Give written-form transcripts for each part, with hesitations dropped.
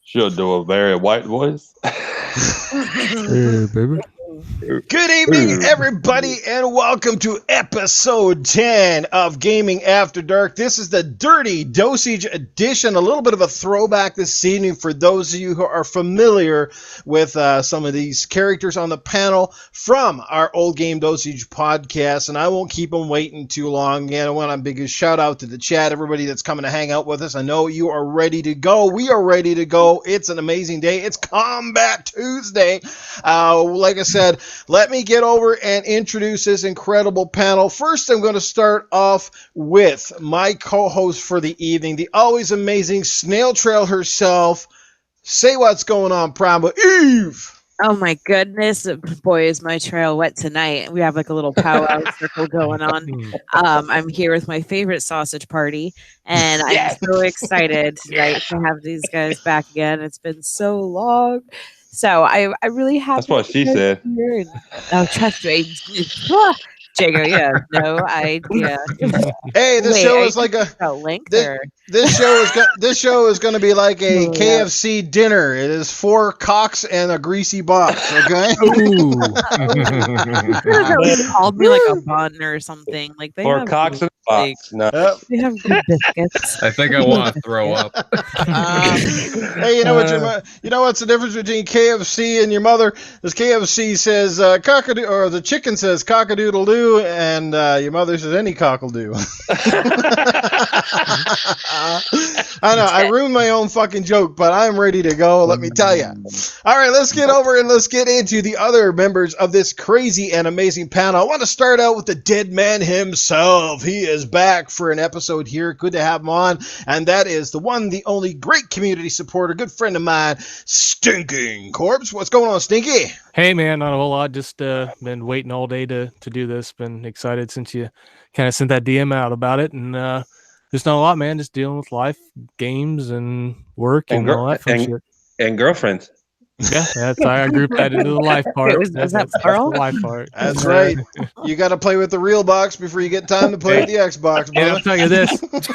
Should do a very white voice. Hey, baby. Good evening, everybody, and welcome to episode 10 of Gaming After Dark. This is the Dirty Dosage edition, a little bit of a throwback this evening for those of you who are familiar with some of these characters on the panel from our old Game Dosage podcast, and I won't keep them waiting too long. Again, I want a big shout out to the chat, everybody that's coming to hang out with us. I know you are ready to go. We are ready to go. It's an amazing day. It's Combat Tuesday. Like I said, let me get over and introduce this incredible panel. First, I'm going to start off with my co-host for the evening, the always amazing Snail Trail herself. Say what's going on, Primal Eve. Oh my goodness, boy, is my trail wet tonight. We have like a little powwow circle going on. I'm here with my favorite sausage party, and I'm so excited tonight to have these guys back again. It's been so long. So I really have. That's what she said. Oh, trust me, Jago. Yeah, no idea. Hey, this show is like a link. This show is going to be like a KFC dinner. It is 4 cocks and a greasy box. Okay. They called me like a bun or something. Like they 4 have cocks and a box. No. They have good biscuits. I think I want to throw up. Hey, you know what? You know what's the difference between KFC and your mother? This KFC says cockadoo, or the chicken says cockadoodle-doo, and your mother says any cockle-doo. I know, I ruined my own fucking joke, but I'm ready to go, let me tell you. All right, let's get over and let's get into the other members of this crazy and amazing panel. I want to start out with the dead man himself. He is back for an episode here. Good to have him on. And that is the one, the only great community supporter, good friend of mine, Stinkincorpse. What's going on, Stinky? Hey, man, not a whole lot. Just been waiting all day to do this. Been excited since you kind of sent that DM out about it. And just not a lot, man. Just dealing with life, games, and work, and all that fun shit. And girlfriends. Yeah, I grouped that into the life part. Is that plural? The life part. That's right. You got to play with the real box before you get time to play with the Xbox, brother. And I'll tell you this,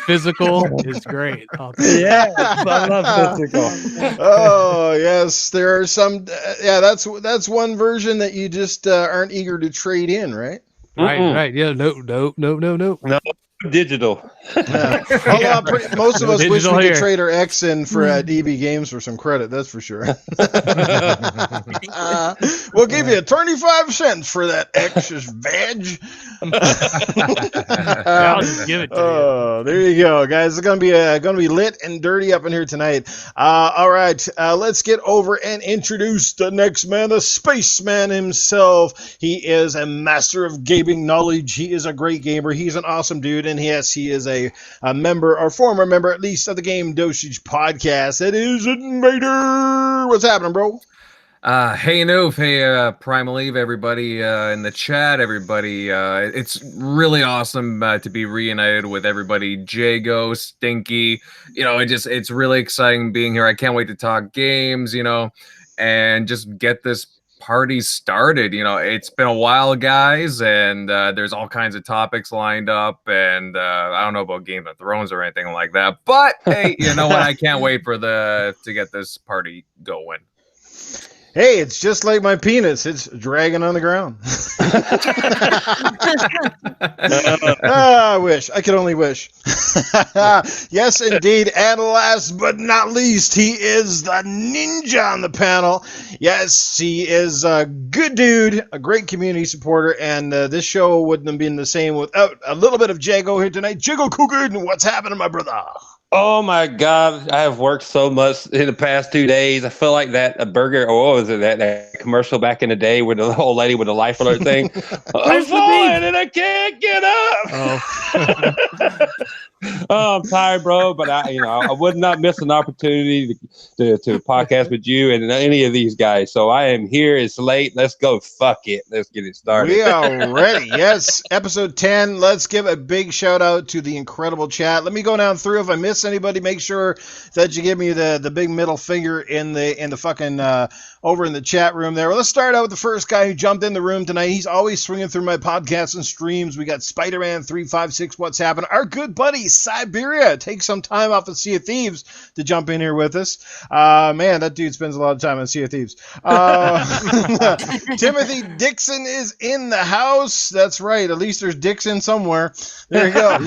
physical is great. Yeah, I love physical. Oh, yes. There are some, that's one version that you just aren't eager to trade in, right? Right. Yeah, no. Digital. Yeah. Although most of us wish we could trade our X in for DB Games for some credit, that's for sure. We'll give you 25 cents for that X's veg. I'll just give it to you. Oh, there you go, guys. It's gonna be lit and dirty up in here tonight. All right, let's get over and introduce the next man, the spaceman himself. He is a master of gaming knowledge. He is a great gamer. He's an awesome dude. And yes, he is a member, or former member at least, of the Game Dosage Podcast. It is Invader. What's happening, bro? Hey, Noof. Hey, Primal Eve, everybody in the chat, everybody. It's really awesome to be reunited with everybody. Jago, Stinky. It's really exciting being here. I can't wait to talk games, and just get this party started. It's been a while, guys, and there's all kinds of topics lined up, and I don't know about Game of Thrones or anything like that, but hey, you know what? I can't wait to get this party going. Hey, it's just like my penis. It's dragging on the ground. I wish. I could only wish. Yes, indeed. And last but not least, he is the ninja on the panel. Yes, he is a good dude, a great community supporter, and this show wouldn't have been the same without a little bit of Jago here tonight. Jago Kuken, what's happening, my brother? Oh my God! I have worked so much in the past 2 days. I feel like that burger, or what was it, that commercial back in the day with the old lady with the life alert thing. I'm falling and I can't get up. Oh, I'm tired, bro. But I would not miss an opportunity to podcast with you and any of these guys. So I am here. It's late. Let's go. Fuck it. Let's get it started. We are ready. Yes, episode 10. Let's give a big shout out to the incredible chat. Let me go down through. If I miss anybody, make sure that you give me the big middle finger in the fucking over in the chat room there. Well, let's start out with the first guy who jumped in the room tonight. He's always swinging through my podcasts and streams. We got Spider-Man 356. What's happening? Our good buddy Siberia. Take some time off of Sea of Thieves to jump in here with us. Man, that dude spends a lot of time on Sea of Thieves. Timothy Dixon is in the house. That's right. At least there's Dixon somewhere. There you go.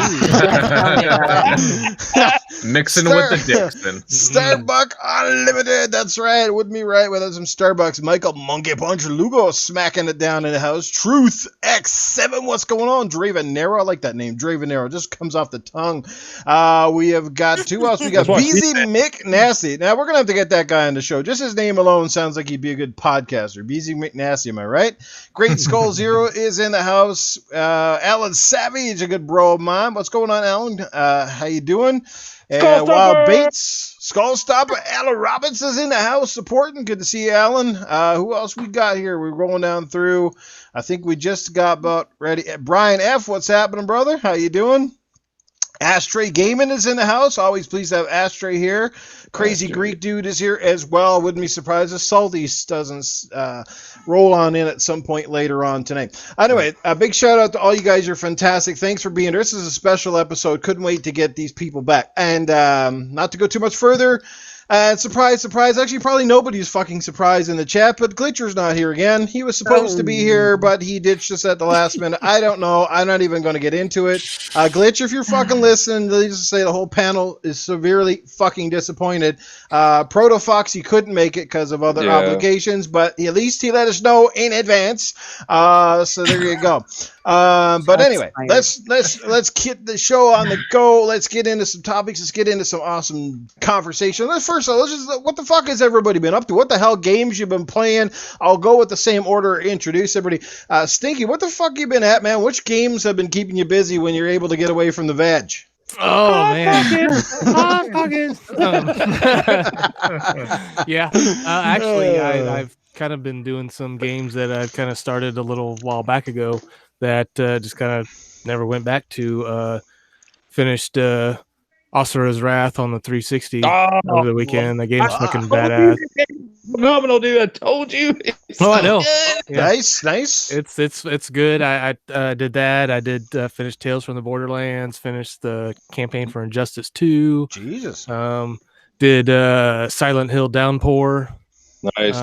Mixing with the Dixon. Starbucks Unlimited. That's right. Wouldn't be right without some Starbucks. Michael Monkey Punch Lugo smacking it down in the house. Truth X7. What's going on? Dravenero. I like that name. Dravenero. Just comes off the tongue. We have got who else? We got BZ McNasty. Now we're gonna have to get that guy on the show. Just his name alone sounds like he'd be a good podcaster. BZ McNasty, am I right? Great Skull Zero is in the house. Alan Savage, a good bro of mine. What's going on, Alan? How you doing? Wild Bates, Skull Stopper, Alan Robbins is in the house supporting. Good to see you, Alan. Who else we got here? We're rolling down through. I think we just got about ready. Brian F., what's happening, brother? How you doing? Ashtray Gaming is in the house. Always pleased to have Ashtray here. Crazy Greek Dude is here as well. Wouldn't be surprised if Salty doesn't roll on in at some point later on tonight. Anyway, a big shout out to all you guys. You're fantastic. Thanks for being here. This is a special episode. Couldn't wait to get these people back. And not to go too much further, surprise, surprise. Actually, probably nobody's fucking surprised in the chat, but Glitcher's not here again. He was supposed to be here, but he ditched us at the last minute. I don't know. I'm not even going to get into it. Glitch, if you're fucking listening, let's just say the whole panel is severely fucking disappointed. Proto Foxy couldn't make it because of other obligations, but at least he let us know in advance. So there you go. But anyway, let's get the show on the go. Let's get into some topics. Let's get into some awesome conversation. Let's just, what the fuck has everybody been up to? What the hell games you been playing? I'll go with the same order. Introduce everybody. Stinky, what the fuck you been at, man? Which games have been keeping you busy when you're able to get away from the veg? Oh man! Yeah, actually, I've kind of been doing some games that I've kind of started a little while back ago that just kind of never went back to. Finished Asura's Wrath on the 360 over the weekend. That game's fucking badass. Phenomenal, dude! I told you. I know. Yeah. Nice. It's good. I did that. I did finish Tales from the Borderlands. Finished the campaign for Injustice 2. Jesus. Did Silent Hill Downpour. Nice.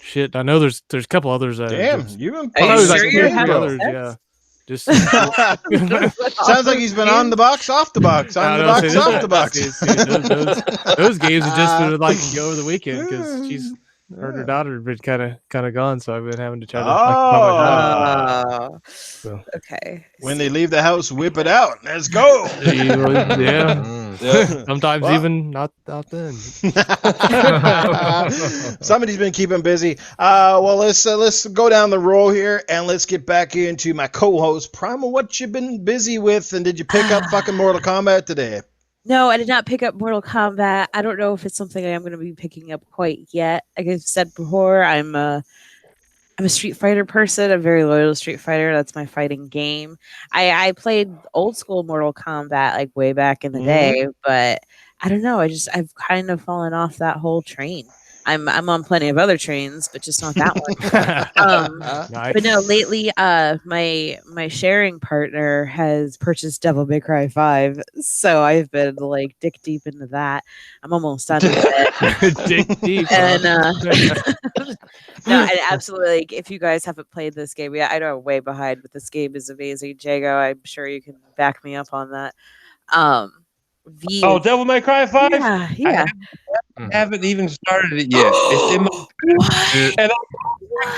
Shit, I know there's a couple others. Damn, you've been. Yeah. Just sounds like he's been on the box, off the box, on the box, off the box. Those games have just been like go over the weekend because her daughter had been kind of gone, so I've been having to try to. Okay. When they leave the house, whip it out. Let's go. Yeah. Sometimes even not then. Somebody's been keeping busy. Well, let's go down the roll here and let's get back into my co-host Primal. What you been busy with, and did you pick up fucking Mortal Kombat today? No, I did not pick up Mortal Kombat. I don't know if it's something I am going to be picking up quite yet. Like I've said before, I'm a Street Fighter person. I'm very loyal to Street Fighter. That's my fighting game. I played old school Mortal Kombat like way back in the day, but I don't know. I've kind of fallen off that whole train. I'm on plenty of other trains, but just not that one. Nice. But no, lately, my sharing partner has purchased Devil May Cry 5, so I've been like dick deep into that. I'm almost done with it. Dick deep. And no, and absolutely. Like, if you guys haven't played this game yet, I know I'm way behind, but this game is amazing. Jago, I'm sure you can back me up on that. Devil May Cry 5? Yeah. I haven't even started it yet. It's in my and I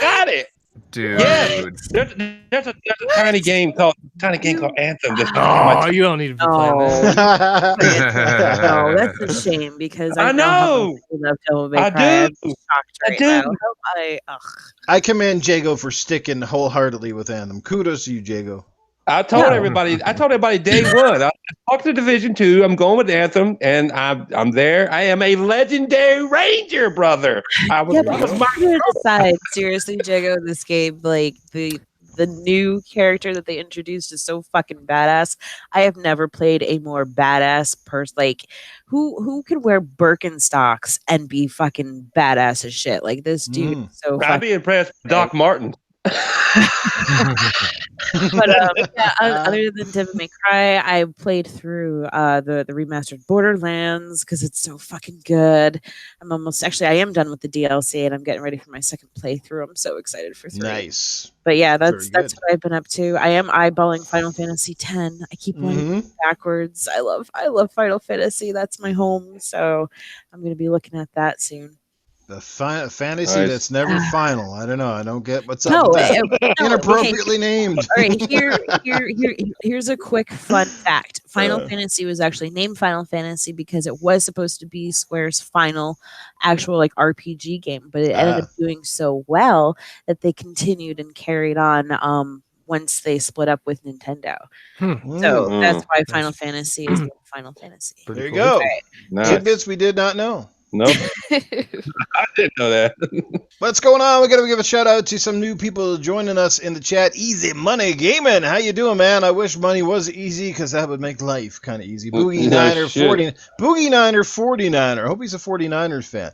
got it. Dude. Yeah. There's a tiny game called Anthem. You don't need to be playing that. No, that's a shame because I know. I do. I commend Jago for sticking wholeheartedly with Anthem. Kudos to you, Jago. I told everybody day one. I talked to Division 2. I'm going with Anthem, and I'm there. I am a legendary ranger, brother. Decide seriously, Jago. This game, like the new character that they introduced, is so fucking badass. I have never played a more badass person. Like who can wear Birkenstocks and be fucking badass as shit? Like this dude. So I'd be impressed with Doc Martin. But yeah, other than Devil May Cry, I played through the remastered Borderlands because it's so fucking good. I am done with the DLC and I'm getting ready for my second playthrough. I'm so excited for 3. Nice. But yeah, that's what I've been up to. I am eyeballing Final Fantasy X. I keep going backwards. I love Final Fantasy. That's my home. So I'm going to be looking at that soon. The fantasy that's never final. I don't know. I don't get what's up with that. Inappropriately named. All right, here's a quick fun fact. Final Fantasy was actually named Final Fantasy because it was supposed to be Square's final actual like RPG game, but it ended up doing so well that they continued and carried on once they split up with Nintendo. So that's why Final Fantasy is Final Fantasy. There you go. Right. Nice. Tidbits we did not know. Nope. I didn't know that. What's going on? We got to give a shout out to some new people joining us in the chat. Easy Money Gaming. How you doing, man? I wish money was easy because that would make life kind of easy. Boogie Niner 49er. I hope he's a 49ers fan.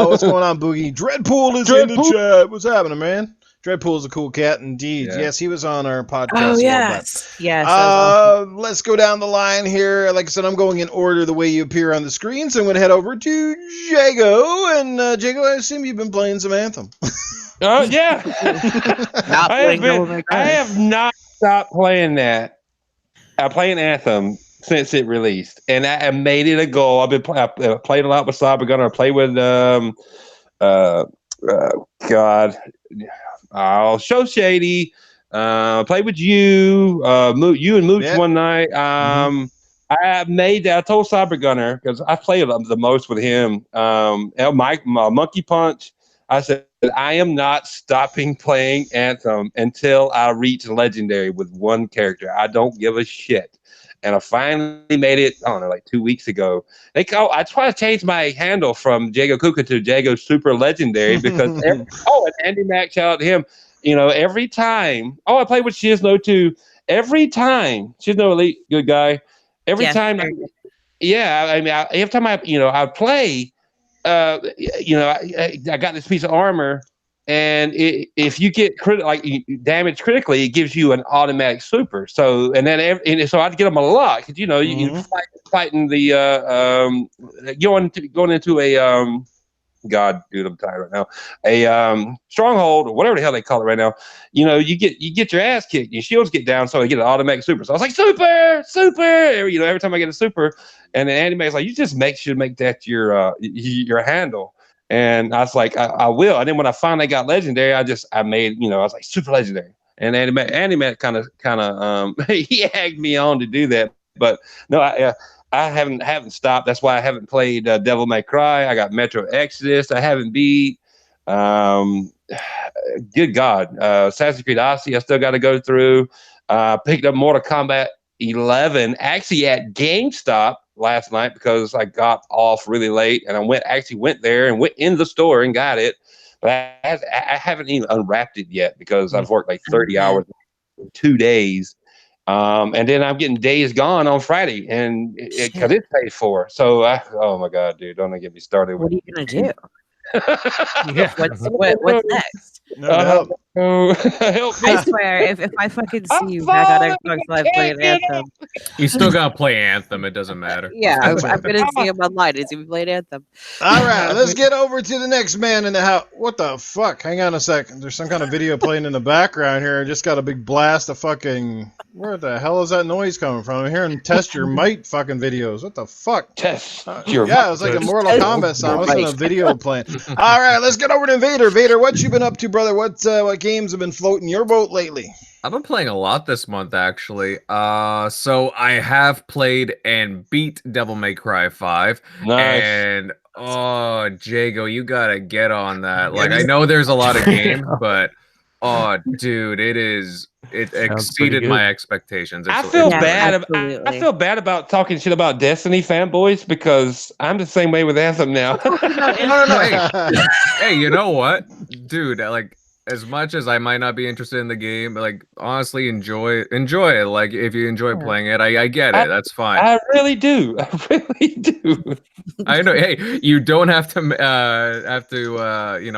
What's going on, Boogie? Dreadpool is in the chat. What's happening, man? Dreadpool is a cool cat indeed. Yeah. Yes, he was on our podcast. Oh, yes. Yes. Awesome. Let's go down the line here. Like I said, I'm going in order the way you appear on the screen. So I'm going to head over to Jago. And Jago, I assume you've been playing some Anthem. Oh, yeah. I have not stopped playing that. I'm playing Anthem since it released. And I made it a goal. I played a lot with Cyber Gunner. I played with, Show Shady. Played with you. You and Mooch one night. I told Cyber Gunner because I played the most with him. Mike, Monkey Punch. I said I am not stopping playing Anthem until I reach Legendary with one character. I don't give a shit. And I finally made it, I don't know, like 2 weeks ago. I tried to change my handle from Jago Kuken to Jago Super Legendary because, and Andy Mack, shout out to him. You know, every time, I played with Shizno too. Every time, Shizno Elite, good guy. Every time I play, I got this piece of armor. And if you get damaged critically, it gives you an automatic super. So so I'd get them a lot because you fighting the going into a God, dude, I'm tired right now. A stronghold or whatever the hell they call it right now. You get your ass kicked, your shields get down, so I get an automatic super. So I was like, super. Every time I get a super, and then Andy May's like, you just should make that your handle. And I was like, I will. And then when I finally got Legendary, I was like super Legendary. And Andy Mac kind of he egged me on to do that. But no, I haven't stopped. That's why I haven't played Devil May Cry. I got Metro Exodus. I haven't beat. Good God, Assassin's Creed Odyssey. I still got to go through. Picked up Mortal Kombat 11 actually at GameStop last night because I got off really late and I went there and went in the store and got it. But I haven't even unwrapped it yet because I've worked like 30 hours in 2 days. And then I'm getting Days Gone on Friday and because it's paid for. So, oh my God, dude, don't get me started. What are you going to do? What's next? Help I swear, if I fucking see you back on Xbox Live playing Anthem, you still gotta play Anthem. It doesn't matter. Yeah, I'm gonna see him online. Is he playing Anthem? All right, let's get over to the next man in the house. What the fuck? Hang on a second. There's some kind of video playing in the background here. I just got a big blast of fucking. Where the hell is that noise coming from? I'm hearing Test Your Might fucking videos. What the fuck? Test your might. Yeah, it was like a Mortal Kombat song. It wasn't a video playing. All right, let's get over to Invader. Vader, what you been up to, brother? What games have been floating your boat lately? I've been playing a lot this month, actually. So I have played and beat Devil May Cry 5. Nice. And Jago, you gotta get on that. Like, I know there's a lot of games, but dude, it exceeded my expectations. I feel bad about talking shit about Destiny fanboys because I'm the same way with Anthem now. No. Hey, you know what, dude? Like, as much as I might not be interested in the game, like, honestly, enjoy it. Like, if you enjoy playing it, I get it. That's fine. I really do. I really do. I know. Hey, you don't have to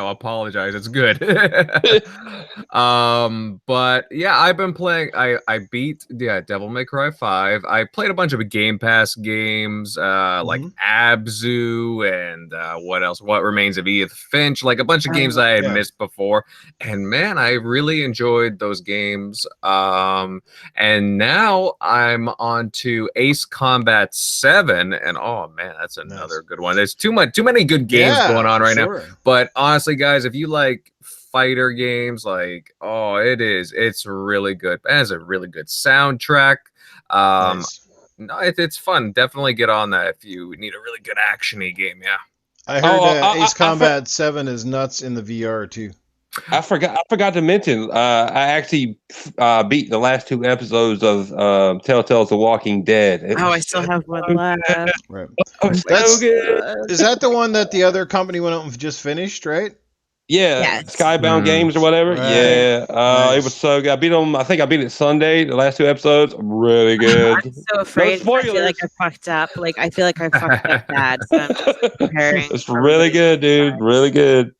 apologize. It's good. But yeah, I've been playing. I beat Devil May Cry 5. I played a bunch of Game Pass games, like Abzu and what else? What Remains of Edith Finch, like a bunch of games I had missed before. And man, I really enjoyed those games. And now I'm on to Ace Combat 7, and oh man, that's another good one. There's too many good games going on right now. But honestly, guys, if you like fighter games, like it's really good. It has a really good soundtrack. No, it's fun. Definitely get on that if you need a really good action-y game. Yeah, I heard Ace Combat 7 is nuts in the VR too. I forgot to mention. I actually beat the last 2 episodes of Telltale's The Walking Dead. I still have one left. Right. So good. Is that the one that the other company went out and just finished? Right. Yeah, yes. Skybound Games or whatever. Right. Yeah, nice. It was so good. I beat them. I think I beat it Sunday. The last 2 episodes, really good. I'm so afraid. I feel like I fucked up. Like I feel like I fucked up bad. So I'm just preparing. It's really good, dude. Really good.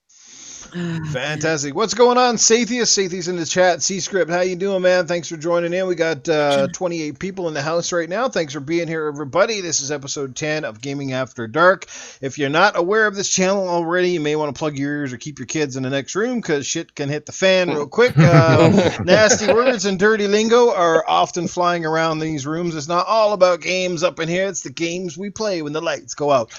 Fantastic. What's going on, Sathius? Sathius in the chat. C-Script, how you doing, man? Thanks for joining in. We got 28 people in the house right now. Thanks for being here, everybody. This is episode 10 of Gaming After Dark. If you're not aware of this channel already, you may want to plug your ears or keep your kids in the next room because shit can hit the fan real quick. Nasty words and dirty lingo are often flying around these rooms. It's not all about games up in here. It's the games we play when the lights go out.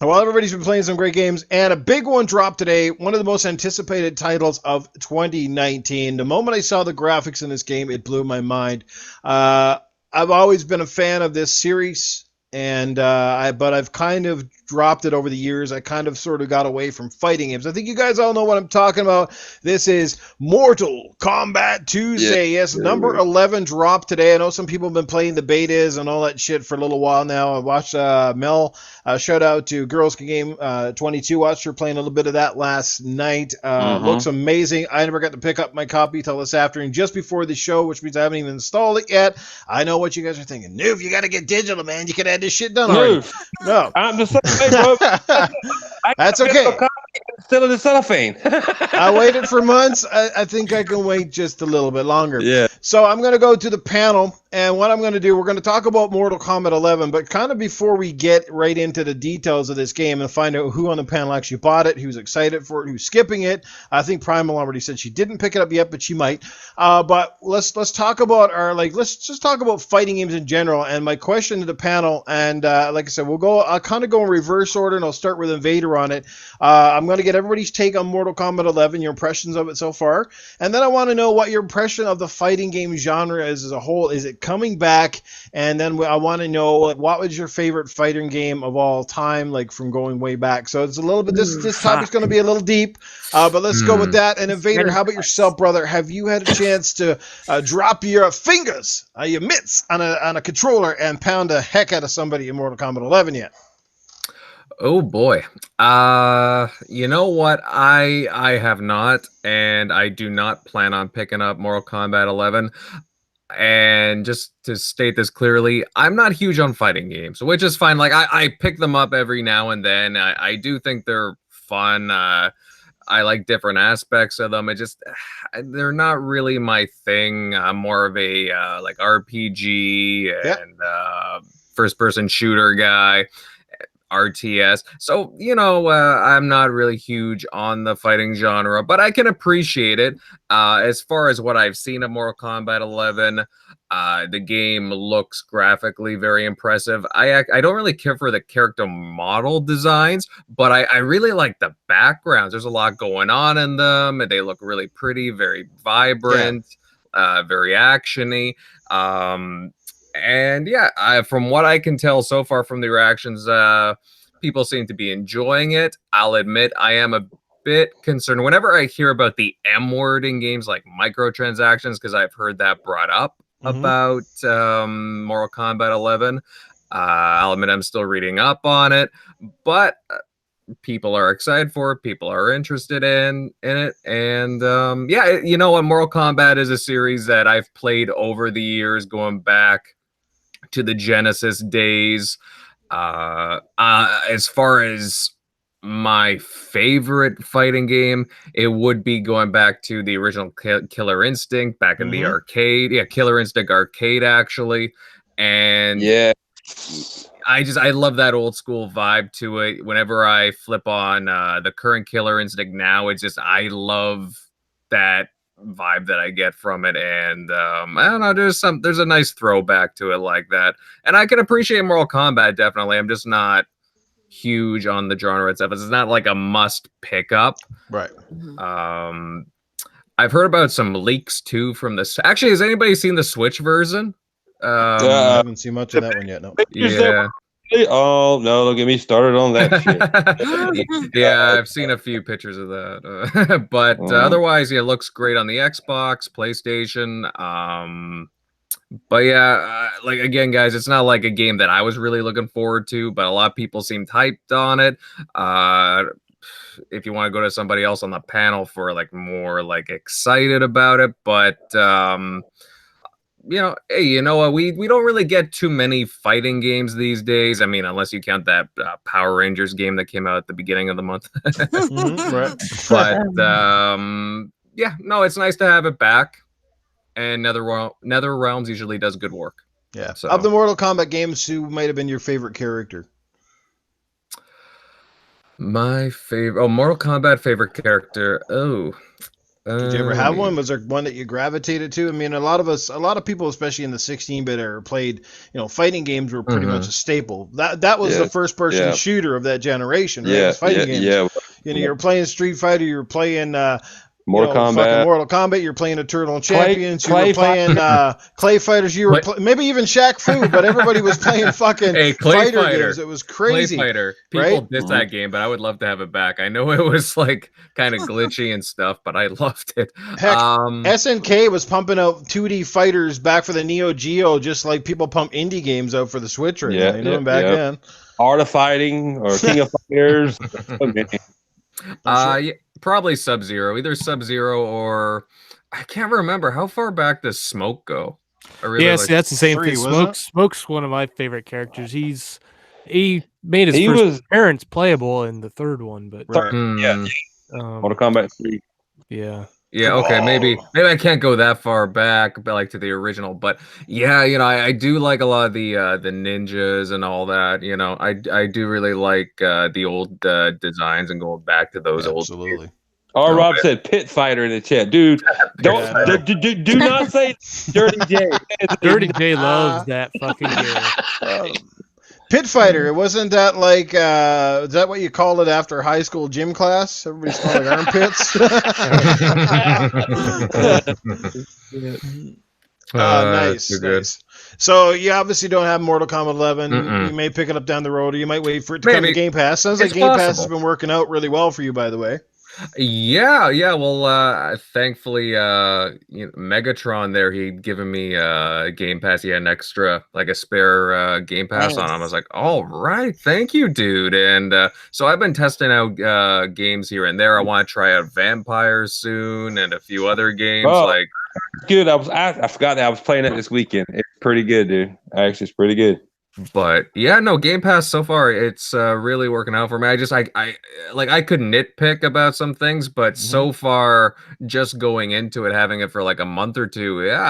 Well, everybody's been playing some great games, and a big one dropped today, one of the most anticipated titles of 2019. The moment I saw the graphics in this game, it blew my mind. I've always been a fan of this series, and but I've kind of dropped it over the years. I kind of sort of got away from fighting games. I think you guys all know what I'm talking about. This is Mortal Kombat Tuesday. Yes, number 11 dropped today. I know some people have been playing the betas and all that shit for a little while now. I watched Mel, shout out to Girls Game 22. Watched her playing a little bit of that last night. Looks amazing. I never got to pick up my copy till this afternoon, just before the show, which means I haven't even installed it yet. I know what you guys are thinking. Noob, you got to get digital, man. You can have this shit done already. No. I'm the same, bro. That's okay. Still in the cellophane. I waited for months. I think I can wait just a little bit longer. Yeah. So I'm going to go to the panel, and what I'm going to do, we're going to talk about Mortal Kombat 11, but kind of before we get right into the details of this game and find out who on the panel actually bought it, who's excited for it, who's skipping it. I think Primal already said she didn't pick it up yet, but she might. But let's talk about let's just talk about fighting games in general. And my question to the panel, and like I said, I'll kind of go in reverse order, and I'll start with Invader on it. I'm going to get everybody's take on Mortal Kombat 11, your impressions of it so far, and then I want to know what your impression of the fighting game genre is as a whole. Is it coming back? And then I want to know, like, what was your favorite fighting game of all time, like from going way back? So it's a little bit, this topic's going to be a little deep, but let's go with that. And Invader, how about yourself, brother? Have you had a chance to drop your fingers, your mitts on a controller and pound the heck out of somebody in Mortal Kombat 11 yet? Oh boy. You know what? I have not, and I do not plan on picking up Mortal Kombat 11. And just to state this clearly, I'm not huge on fighting games, which is fine. Like I pick them up every now and then. I do think they're fun. I like different aspects of them. They're not really my thing. I'm more of a like RPG and first person shooter guy. RTS. So, I'm not really huge on the fighting genre, but I can appreciate it. As far as what I've seen of Mortal Kombat 11, the game looks graphically very impressive. I don't really care for the character model designs, but I really like the backgrounds. There's a lot going on in them, and they look really pretty, very vibrant, very actiony. And from what I can tell so far from the reactions, people seem to be enjoying it. I'll admit I am a bit concerned whenever I hear about the M word in games like microtransactions, because I've heard that brought up about Mortal Kombat 11. I'll admit I'm still reading up on it, but people are excited for it. People are interested in it. And you know what? Mortal Kombat is a series that I've played over the years, going back to the Genesis days. As far as my favorite fighting game, it would be going back to the original Killer Instinct back in the arcade. Yeah, Killer Instinct arcade, actually. And yeah, I love that old school vibe to it. Whenever I flip on the current Killer Instinct now, it's just, I love that vibe that I get from it. And I don't know, there's a nice throwback to it like that. And I can appreciate Mortal Kombat, definitely. I'm just not huge on the genre itself. It's not like a must pick up. Right. I've heard about some leaks too from this. Actually, has anybody seen the Switch version? I haven't seen much of that one yet. No. Yeah. Oh no! Don't get me started on that shit. Yeah, I've seen a few pictures of that, but otherwise, yeah, it looks great on the Xbox, PlayStation. But yeah, like again, guys, it's not like a game that I was really looking forward to, but a lot of people seemed hyped on it. If you want to go to somebody else on the panel for like more like excited about it, but you know, hey, you know what? We don't really get too many fighting games these days. I mean, unless you count that Power Rangers game that came out at the beginning of the month. Right. But yeah, no, it's nice to have it back. And NetherRealms usually does good work. Yeah. So. Of the Mortal Kombat games, who might have been your favorite character? My favorite, Mortal Kombat favorite character. Did you ever have one? Was there one that you gravitated to? I mean, a lot of people, especially in the 16-bit era, played, you know, fighting games were pretty much a staple. That was the first person shooter of that generation, right? Yeah, It was fighting games. Yeah. You know, you were playing Street Fighter, you were playing Mortal Kombat. You're playing Eternal Champions. You were playing Clay Fighters. You were maybe even Shaq Fu, but everybody was playing fucking fighter games. It was crazy. Clay Fighter. People dissed that game, but I would love to have it back. I know it was like kind of glitchy and stuff, but I loved it. Heck, SNK was pumping out 2D fighters back for the Neo Geo, just like people pump indie games out for the Switch right now. You know, back then. Art of Fighting or King of Fighters. Yeah, probably Sub-Zero, either Sub-Zero or I can't remember how far back does Smoke go. See, that's the same thing. Smoke's one of my favorite characters. He made his parents playable in the third one, but Mortal Kombat 3. Yeah. Yeah, okay, maybe I can't go that far back, but like to the original. But yeah, you know, I do like a lot of the ninjas and all that. You know, I do really like the old designs and going back to those old. Absolutely. Rob said Pit Fighter in the chat, dude. Do not say Dirty J. Dirty J loves that fucking game. Pit Fighter, wasn't that like, is that what you call it after high school gym class? Everybody's calling armpits? Nice. So you obviously don't have Mortal Kombat 11. You may pick it up down the road, or you might wait for it to come to Game Pass. Sounds like Game Pass has been working out really well for you, by the way. Yeah. Well, thankfully, Megatron there, he'd given me Game Pass. He had an extra, like a spare Game Pass on him. I was like, all right, thank you, dude. And so I've been testing out games here and there. I want to try out Vampires soon and a few other games. Good. I forgot that I was playing it this weekend. It's pretty good, dude. Actually, it's pretty good. But yeah, no, Game Pass so far, it's really working out for me. I could nitpick about some things, but so far, just going into it, having it for like a month or two, yeah,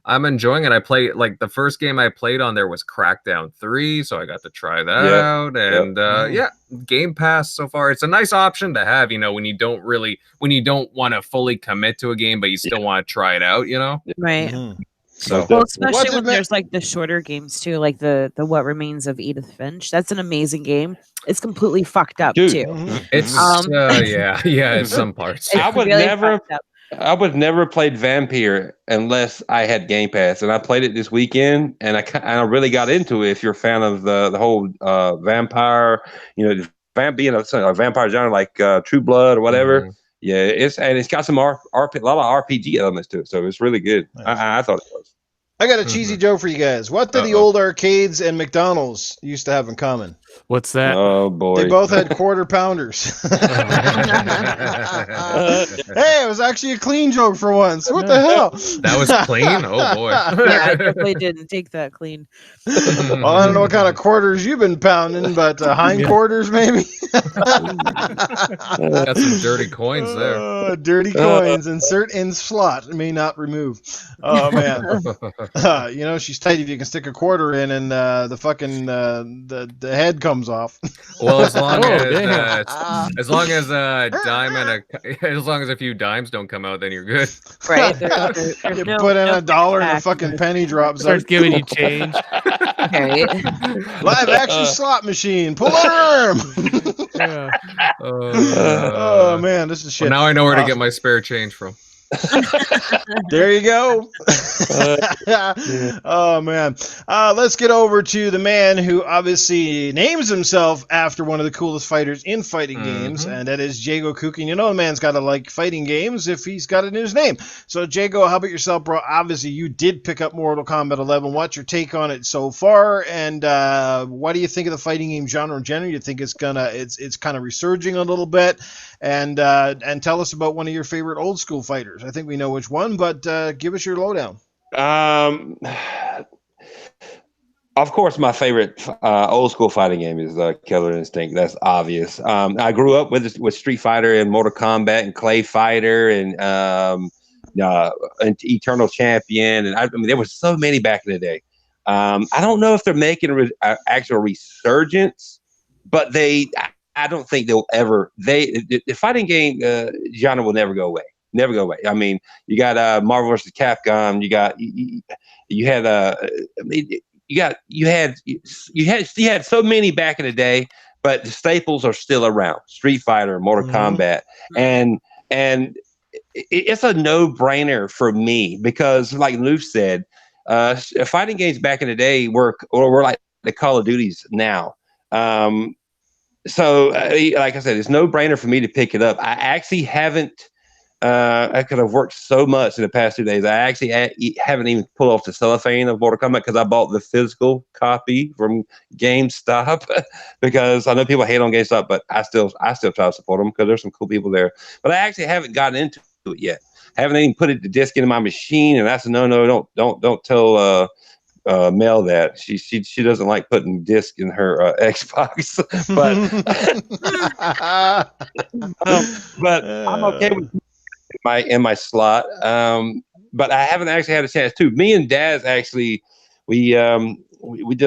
I'm enjoying it. I play like the first game I played on there was Crackdown 3, so I got to try that out. And yeah, Game Pass so far, it's a nice option to have, you know, when you don't want to fully commit to a game, but you still want to try it out, you know? Right. So, well, especially when there's like the shorter games too, like the What Remains of Edith Finch. That's an amazing game. It's completely fucked up too. It's in some parts. I would never played Vampire unless I had Game Pass, and I played it this weekend, and I really got into it. If you're a fan of the whole vampire, you know, being a vampire genre like True Blood or whatever. Yeah, it's got some a lot of RPG elements to it, so it's really good. Nice. I thought it was. I got a cheesy joke for you guys. What do the old arcades and McDonald's used to have in common? What's that? Oh boy. They both had quarter pounders. Hey, it was actually a clean joke for once. What the hell? That was clean? Oh boy. Yeah, I definitely didn't take that clean. Well, I don't know what kind of quarters you've been pounding, but hind quarters maybe. Got some dirty coins there. Dirty coins. Insert in slot. May not remove. Oh man. She's tight if you can stick a quarter in and the fucking the head comes off. Well, as long as a dime and as long as a few dimes don't come out, then you're good. Right. You put in $1 and a fucking penny drops. Starts giving you change. Right. Live action slot machine. Pull on arm. Yeah. Oh man, this is shit. Well, now I know where to get my spare change from. There you go. Oh man, let's get over to the man who obviously names himself after one of the coolest fighters in fighting games, and that is Jago Kuken. You know, the man's got to like fighting games if he's got it in his name. So Jago, how about yourself, bro? Obviously you did pick up Mortal Kombat 11. What's your take on it so far, and what do you think of the fighting game genre in general? You think it's kind of resurging a little bit, and tell us about one of your favorite old school fighters. I think we know which one, but give us your lowdown. Of course, my favorite old school fighting game is Killer Instinct. That's obvious. I grew up with Street Fighter and Mortal Kombat and Clay Fighter and Eternal Champion, and I mean there was so many back in the day. I don't know if they're making an actual resurgence, but I don't think they'll ever. The fighting game genre will never go away. Never go away. I mean, you got Marvel vs. Capcom. You had so many back in the day, but the staples are still around. Street Fighter, Mortal Kombat, and it's a no-brainer for me because, like Lou said, fighting games back in the day were like the Call of Duties now. So, like I said, it's no-brainer for me to pick it up. I actually haven't. I could have worked so much in the past 2 days. I actually haven't even pulled off the cellophane of Mortal Kombat because I bought the physical copy from GameStop because I know people hate on GameStop, but I still try to support them because there's some cool people there. But I actually haven't gotten into it yet. I haven't even put the disc into my machine, and that's a no. Don't tell Mel that she doesn't like putting disc in her Xbox, but I'm okay with in my slot, but I haven't actually had a chance to. Me and Daz actually, we did a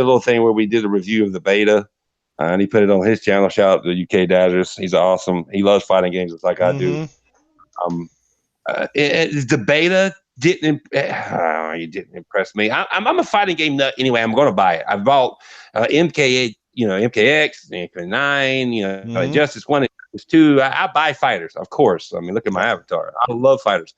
little thing where we did a review of the beta, and he put it on his channel. Shout out to UK Dazers. He's awesome. He loves fighting games just like I do. The beta didn't impress me. I'm a fighting game nut anyway. I'm going to buy it. I bought MKX, MK9, Justice 1 and Justice 2. I buy fighters, of course. I mean, look at my avatar. I love fighters.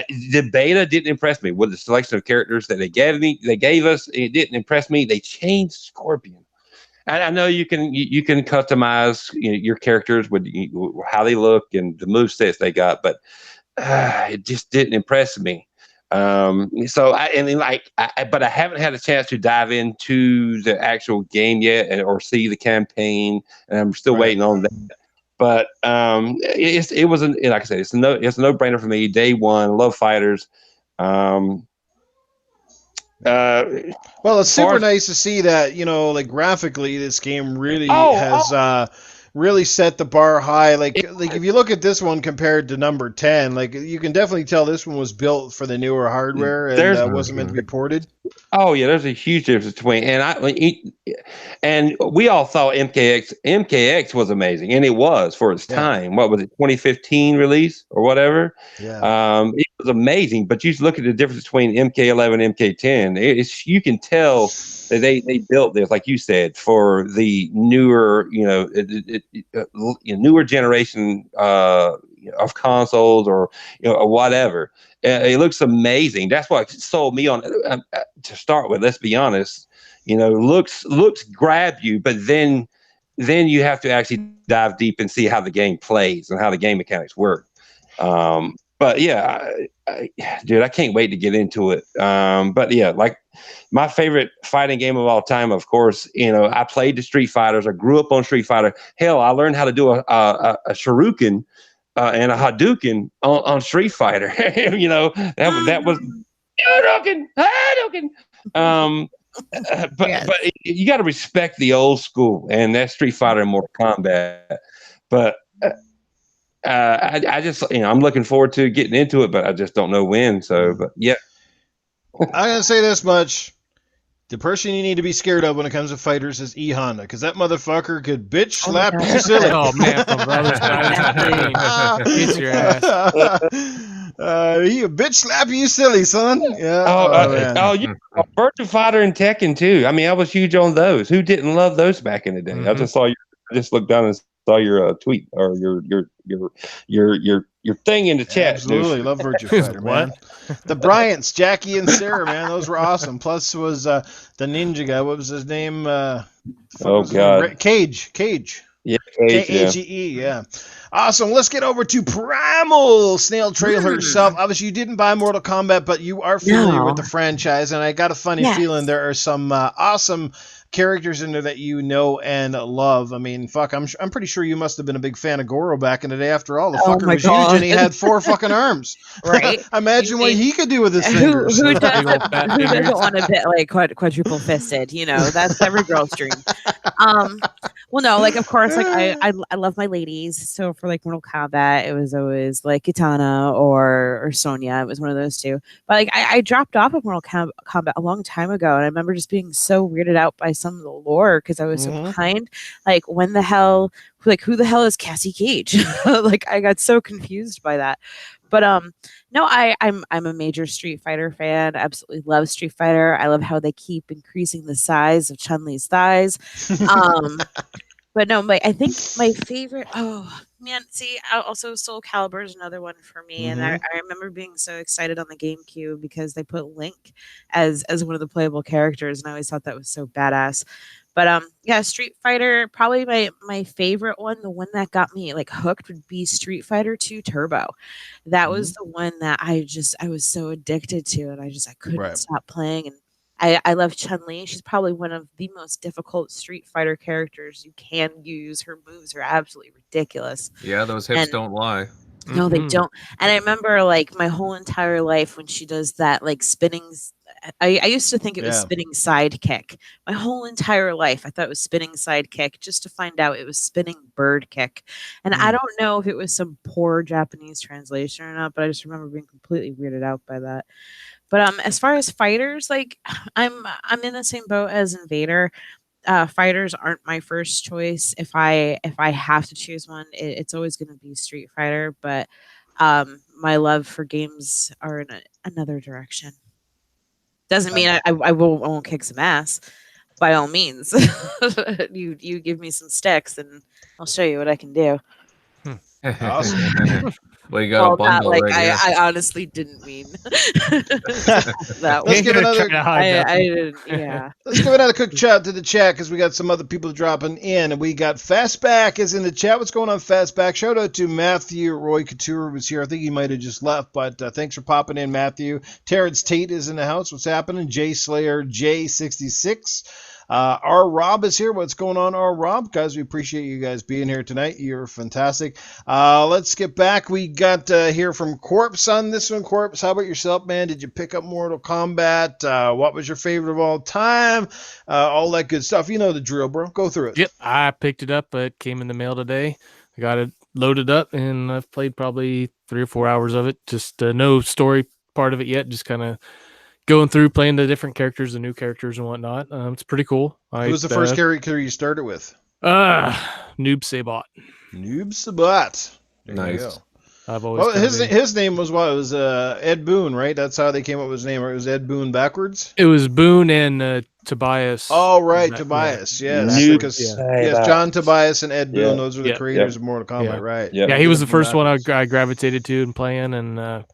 The beta didn't impress me with the selection of characters that they gave us. It didn't impress me. They changed Scorpion. And I know you can customize your characters with how they look and the movesets they got, but it just didn't impress me. But I haven't had a chance to dive into the actual game yet or see the campaign, and I'm still waiting on that. But it wasn't, like I said, it's a no-brainer for me. Day one, love fighters. Well, it's super nice to see that, like graphically, this game really has really set the bar high. Like if you look at this one compared to number 10, like you can definitely tell this one was built for the newer hardware and wasn't meant to be ported. Oh yeah, there's a huge difference between and we all thought MKX was amazing, and it was for its time. What was it, 2015 release or whatever? Yeah. It was amazing, but you look at the difference between MK11 and MK10. You can tell that they built this, like you said, for the newer, newer generation of consoles or whatever. It looks amazing. That's what sold me on to start with. Let's be honest. Looks grab you, but then you have to actually dive deep and see how the game plays and how the game mechanics work. but yeah, dude, I can't wait to get into it. But yeah, like my favorite fighting game of all time, of course, I played the Street Fighters. I grew up on Street Fighter. Hell, I learned how to do a shuriken and a Hadouken on Street Fighter. That was Hadouken. But you got to respect the old school, and that's Street Fighter and Mortal Kombat. But I just, I'm looking forward to getting into it, but I just don't know when. So, but yeah. I'm going to say this much. The person you need to be scared of when it comes to fighters is E Honda, because that motherfucker could bitch slap you silly. Oh, man, from Brothers Get your ass. He a bitch slap you silly, son. Yeah. You Virtua Fighter and Tekken too. I mean, I was huge on those. Who didn't love those back in the day? Mm-hmm. I just looked down and saw your tweet or your thing in the chat. Absolutely, love Virtua Fighter, man. The Bryants, Jackie and Sarah, man, those were awesome. Plus was the ninja guy. What was his name? God, Cage. Yeah, K-A-G-E, yeah. Awesome. Let's get over to Primal Snail Trail herself. Obviously, you didn't buy Mortal Kombat, but you are familiar with the franchise, and I got a funny feeling there are some awesome characters in there that you know and love. I mean, fuck, I'm pretty sure you must have been a big fan of Goro back in the day. After all, the fucker was huge and he had 4 fucking arms. Right? Imagine what he could do with his fingers. Who doesn't want to be like quadruple fisted? That's every girl's dream. Well, no, like of course, like I love my ladies. So for like Mortal Kombat, it was always like Kitana or Sonya. It was one of those two. But like I dropped off of Mortal Kombat a long time ago, and I remember just being so weirded out by some of the lore because I was so behind. Like who the hell is Cassie Cage? Like I got so confused by that. But no, I'm a major Street Fighter fan. Absolutely love Street Fighter. I love how they keep increasing the size of Chun-Li's thighs. But no, I think my favorite. Oh man, see, also Soul Calibur is another one for me, and I remember being so excited on the GameCube because they put Link as one of the playable characters, and I always thought that was so badass. But yeah, Street Fighter, probably my favorite one, the one that got me like hooked would be Street Fighter 2 Turbo. That was the one that I was so addicted to, and I couldn't stop playing. And I love Chun-Li. She's probably one of the most difficult Street Fighter characters you can use. Her moves are absolutely ridiculous. Yeah, those hips don't lie. No, they don't. And I remember like my whole entire life when she does that like spinning. I used to think it was spinning side kick. My whole entire life I thought it was spinning side kick, just to find out it was spinning bird kick. And I don't know if it was some poor Japanese translation or not, but I just remember being completely weirded out by that. But as far as fighters, like I'm in the same boat as Invader. Fighters aren't my first choice. If I have to choose one, it's always going to be Street Fighter. But my love for games are in another direction. Doesn't mean I won't kick some ass. By all means, you give me some sticks and I'll show you what I can do. Awesome. Well, you got a bundle like right here. I honestly didn't mean that. Let's give another. Let's give another quick shout to the chat because we got some other people dropping in, and we got Fastback is in the chat. What's going on, Fastback? Shout out to Matthew Roy Couture was here. I think he might have just left, but thanks for popping in, Matthew. Terrence Tate is in the house. What's happening? Jay Slayer J66. R. Rob is here. What's going on, R. Rob? Guys, we appreciate you guys being here tonight. You're fantastic. Let's get back. We got here from Corpse on this one. Corpse, how about yourself, man? Did you pick up Mortal Kombat? What was your favorite of all time? All that good stuff. You know the drill, bro. Go through it. Yep, I picked it up. It came in the mail today. I got it loaded up, and I've played probably 3 or 4 hours of it. Just no story part of it yet. Just kind of going through playing the different characters, the new characters and whatnot. It's pretty cool. Who was the first character you started with? Noob Saibot. Noob Saibot. There you go. I've always his name was what? It was Ed Boon, right? That's how they came up with his name. Or it was Ed Boon backwards? It was Boon and Tobias. Oh, right. Tobias. Yes. Yes, John Tobias and Ed Boon. Those were the creators of Mortal Kombat, right? Yeah, he was the first one I gravitated to and playing, and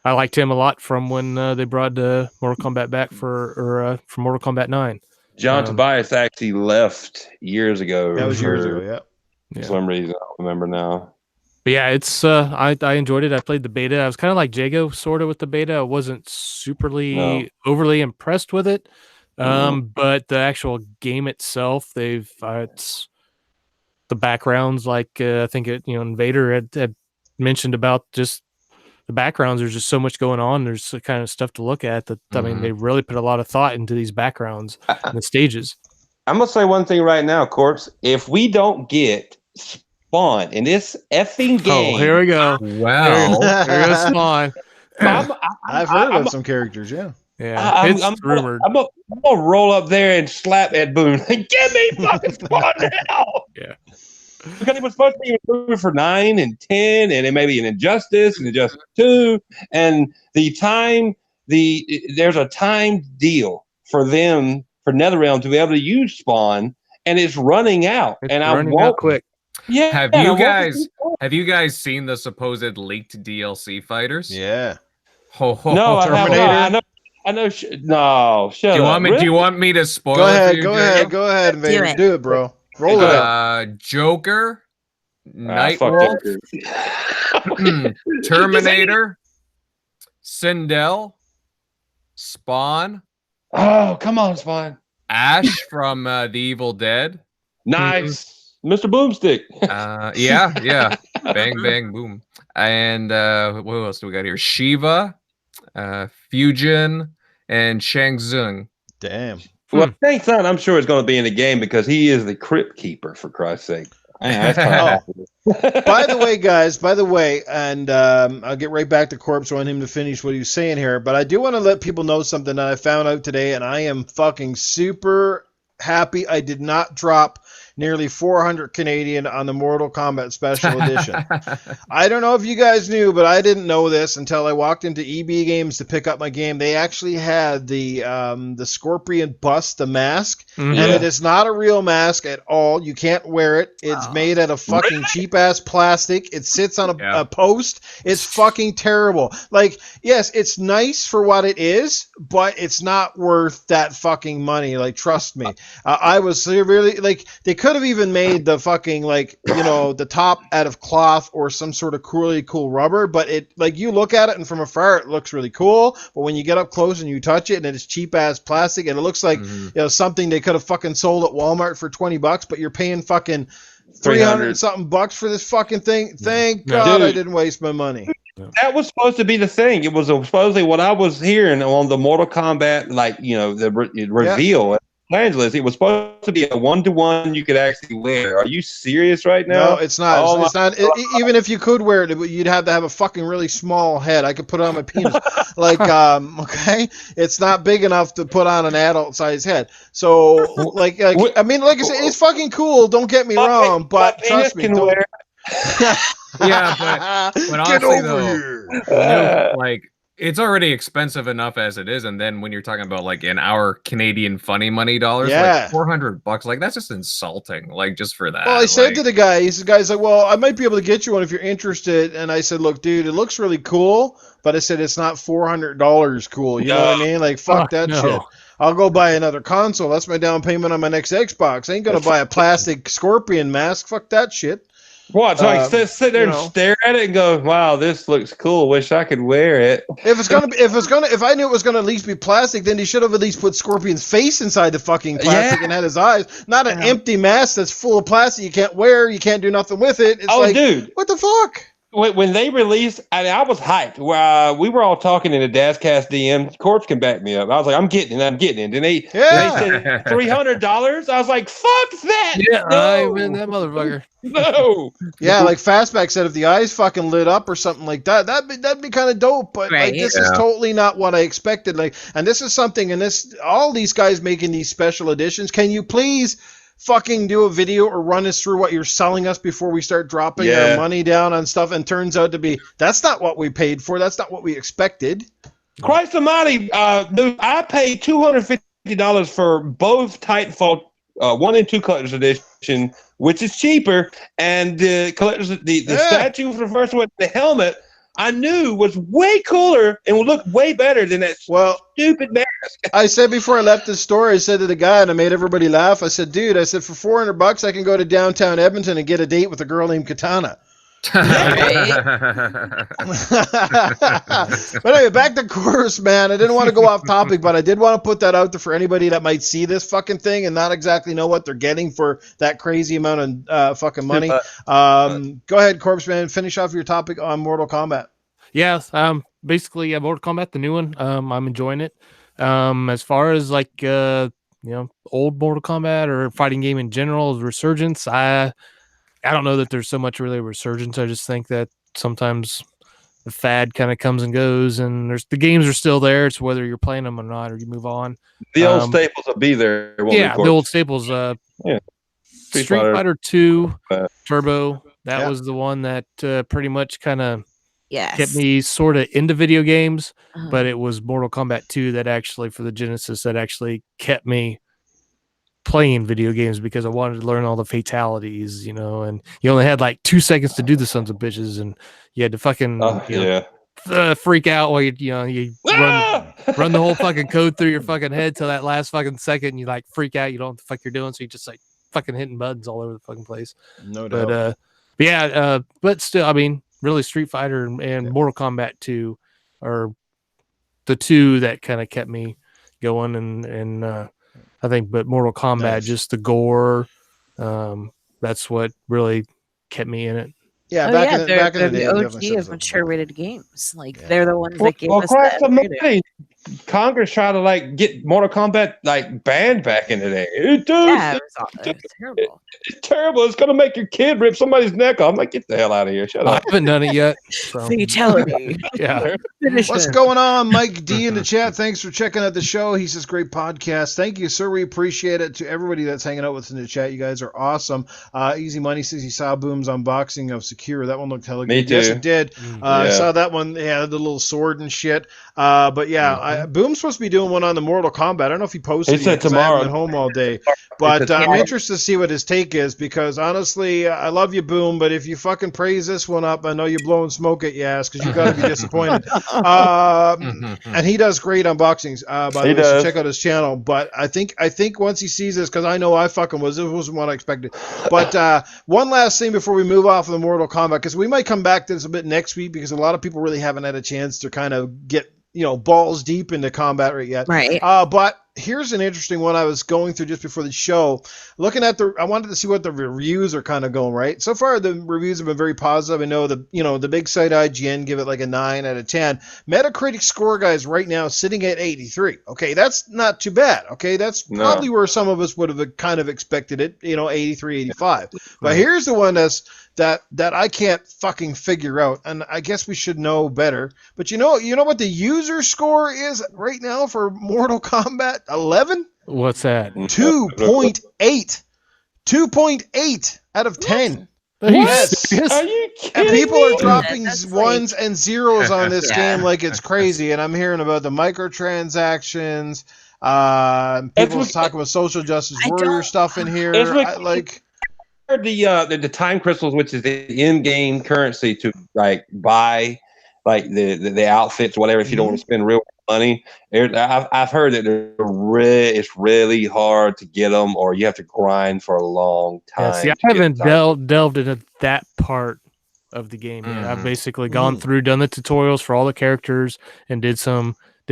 I liked him a lot from when they brought Mortal Kombat back for Mortal Kombat 9. John Tobias actually left years ago. That was years ago, For some reason, I don't remember now. But yeah, it's I enjoyed it. I played the beta. I was kind of like Jago sort of with the beta. I wasn't overly impressed with it. But the actual game itself, it's the backgrounds, like I think Invader had mentioned about just the backgrounds. There's just so much going on. There's the kind of stuff to look at that. I mean, they really put a lot of thought into these backgrounds and the stages. I'm gonna say one thing right now, Corpse. If we don't get Spawn in this effing game, here we go. Wow, here goes Spawn. I've heard of some characters. Yeah. Yeah, it's rumored. I'm gonna roll up there and slap Ed Boon. Give me fucking Spawn now. Yeah. Because it was supposed to be approved for 9 and 10, and it may be an Injustice and Injustice 2, and there's a time deal for them for NetherRealm to be able to use Spawn, and it's running out. Out quick. Yeah. Have you guys seen the supposed leaked DLC fighters? Yeah. No, Terminator. I know. No, shut up. Do you want me to spoil Go it for you? Go ahead, Invader. Do it, bro. Roll it up. Joker, Nightwolf, Terminator, Sindel, Spawn. Oh, come on, Spawn. Ash from The Evil Dead. Nice. Mr. Boomstick. Yeah. Bang, bang, boom. And what else do we got here? Shiva, Fusion, and Shang Tsung. Damn. Well, Shang Tsung, I'm sure is going to be in the game because he is the crypt keeper, for Christ's sake. By the way, guys, and I'll get right back to Corpse. I want him to finish what he was saying here, but I do want to let people know something that I found out today, and I am fucking super happy I did not drop nearly 400 Canadian on the Mortal Kombat Special Edition. I don't know if you guys knew, but I didn't know this until I walked into EB Games to pick up my game. They actually had the Scorpion bust, the mask, and it is not a real mask at all. You can't wear it. It's made out of fucking cheap-ass plastic. It sits on a post. It's fucking terrible. Like, yes, it's nice for what it is, but it's not worth that fucking money. Like, trust me. I was really, like, they could have even made the fucking, like, the top out of cloth or some sort of really cool rubber, but it, like, you look at it and from afar it looks really cool, but when you get up close and you touch it and it's cheap ass plastic and it looks like something they could have fucking sold at Walmart for $20, but you're paying fucking 300 something bucks for this fucking thing. Thank God, dude, I didn't waste my money. That was supposed to be the thing. It was supposedly what I was hearing on the Mortal Kombat, like, the reveal. Los Angeles, it was supposed to be a 1-to-1 you could actually wear. Are you serious right now? No, it's not. It's not. Even if you could wear it, you'd have to have a fucking really small head. I could put it on my penis. Like, okay, it's not big enough to put on an adult size head. So, like I mean, like I said, it's fucking cool. Don't get me wrong, but trust me, don't. Yeah, but honestly, though, like, it's already expensive enough as it is, and then when you're talking about, like, in our Canadian funny money dollars, like $400, like, that's just insulting, like, just for that. Well, I said to the guy, guy's like, well, I might be able to get you one if you're interested, and I said, look, dude, it looks really cool, but I said it's not $400 cool. You know what I mean? Like, fuck that shit. I'll go buy another console. That's my down payment on my next Xbox. I ain't gonna buy a plastic Scorpion mask. Fuck that shit. What? So I sit there and stare at it and go, "Wow, this looks cool. Wish I could wear it." If I knew it was gonna at least be plastic, then he should have at least put Scorpion's face inside the fucking plastic and had his eyes, not an empty mask that's full of plastic you can't wear, you can't do nothing with it. It's dude, what the fuck? When they released, I was hyped. We were all talking in the Dazcast DM. Corpse can back me up. I was like, I'm getting it. And then they said $300. I was like, fuck that. Yeah, I win that motherfucker. No. Yeah, like Fastback said, if the eyes fucking lit up or something like that, that'd be kind of dope. But like, this is totally not what I expected. Like, and this is something, and all these guys making these special editions. Can you please fucking do a video or run us through what you're selling us before we start dropping our money down on stuff, and turns out to be that's not what we paid for, that's not what we expected. Christ almighty, dude, I paid $250 for both Titanfall 1 and 2 collector's edition, which is cheaper, and the collector's the statue for the first one, the helmet, I knew was way cooler and would look way better than that stupid mask. I said before I left the store, I said to the guy, and I made everybody laugh, I said, dude, for $400 I can go to downtown Edmonton and get a date with a girl named Katana. But anyway, back to course, man. I didn't want to go off topic, but I did want to put that out there for anybody that might see this fucking thing and not exactly know what they're getting for that crazy amount of fucking money. Go ahead, Corpse Man. Finish off your topic on Mortal Kombat. Yes, basically, Mortal Kombat, the new one. I'm enjoying it. As far as like old Mortal Kombat or fighting game in general, resurgence, I don't know that there's so much really resurgence. I just think that sometimes the fad kind of comes and goes, and the games are still there. It's whether you're playing them or not, or you move on. The old staples will be there. The old staples. Street Fighter 2 Turbo. That was the one that pretty much kind of kept me sort of into video games, but it was Mortal Kombat 2 that actually, for the Genesis, that actually kept me playing video games because I wanted to learn all the fatalities, and you only had like 2 seconds to do the sons of bitches, and you had to fucking freak out while you run the whole fucking code through your fucking head till that last fucking second, and you like freak out, you don't know what the fuck you're doing, so you just like fucking hitting buttons all over the fucking place. No doubt. But still, I mean, really, Street Fighter and Mortal Kombat 2 are the two that kind of kept me going, and I think, but Mortal Kombat, just the gore, that's what really kept me in it. Yeah, back in the day, OG of mature rated games. Like they're the ones that gave us that. Congress tried to like get Mortal Kombat like banned back in the day. It was terrible. It's terrible. It's gonna make your kid rip somebody's neck off. I'm like, get the hell out of here. Shut up. I haven't done it yet. So. Fatality. Yeah. What's going on, Mike D in the chat? Thanks for checking out the show. He says, great podcast. Thank you, sir. We appreciate it. To everybody that's hanging out with us in the chat, you guys are awesome. Easy Money says he saw Boom's unboxing of Secure. That one looked hella good. Me too. Yes, it did. I saw that one. They had the little sword and shit. But yeah, Boom's supposed to be doing one on the Mortal Kombat. I don't know if he posted it. He said tomorrow. I've been home all day. But I'm interested to see what his take is, because honestly, I love you, Boom, but if you fucking praise this one up, I know you're blowing smoke at your ass because you got to be disappointed. And he does great unboxings, by the way, so check out his channel. But I think once he sees this, because I know I fucking was, it wasn't what I expected. But one last thing before we move off of the Mortal Kombat, because we might come back to this a bit next week, because a lot of people really haven't had a chance to kind of get balls deep into combat right yet. Right. But here's an interesting one I was going through just before the show. Looking at I wanted to see what the reviews are kind of going, right? So far, the reviews have been very positive. I know the big site IGN give it like a 9 out of 10. Metacritic score, guys, right now sitting at 83. Okay, that's not too bad. Okay, that's probably where some of us would have kind of expected it, 83, 85. But here's the one that I can't fucking figure out, and I guess we should know better. But you know what the user score is right now for Mortal Kombat 11? What's that? 2.8. 2.8 out of 10. Yes. Are you kidding And people me? are dropping That's ones and zeros on this Yeah. game like it's crazy, and I'm hearing about the microtransactions. People talking about social justice warrior stuff in here. The time crystals, which is the in-game currency to like buy like the outfits, whatever. If you don't want to spend real money, I've heard that it's really hard to get them, or you have to grind for a long time. Yeah, see, I haven't delved into that part of the game yet. I've basically gone through, done the tutorials for all the characters, and did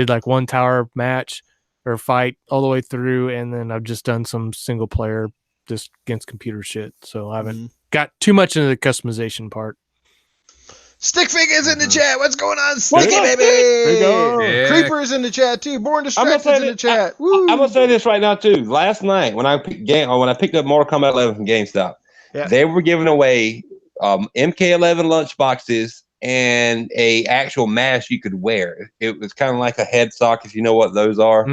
like one tower match or fight all the way through, and then I've just done some single player just against computer shit. So I haven't got too much into the customization part. Stickfigures in the chat. What's going on, Sticky baby? There you go. Yeah. Creepers in the chat too. Born Distracted in the chat. I'm gonna say this right now too. Last night when I picked up Mortal Kombat 11 from GameStop, they were giving away MK11 lunchboxes and a actual mask you could wear. It was kind of like a head sock, if you know what those are.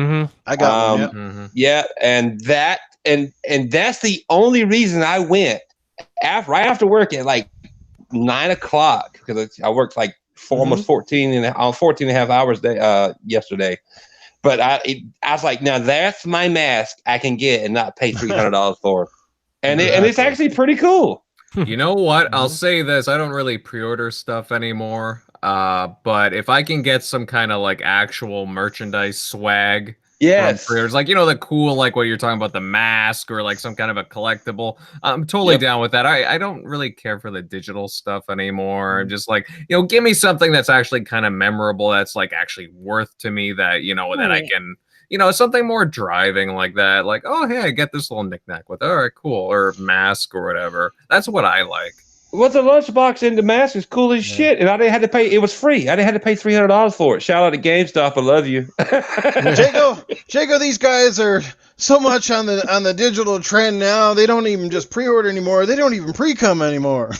I got one. Yeah, and that's the only reason I went right after work at like 9 o'clock, because I worked like almost 14 and a half hours yesterday. But I was like, now that's my mask I can get and not pay $300 for, and it's actually pretty cool. You know what? I'll say this: I don't really pre-order stuff anymore. But if I can get some kind of like actual merchandise swag Yes. Creators. Like, the cool, like what you're talking about, the mask or like some kind of a collectible. I'm totally down with that. I don't really care for the digital stuff anymore. I'm just like, give me something that's actually kind of memorable, that's like actually worth to me, that, that I can, something more driving like that. Like, oh, hey, I get this little knickknack with it. All right, cool. Or mask or whatever. That's what I like. Well, the lunchbox and the mask is cool as shit, and I didn't have to pay. It was free. I didn't have to pay $300 for it. Shout out to GameStop. I love you, Jago. These guys are so much on the digital trend now. They don't even just pre-order anymore. They don't even pre-cum anymore.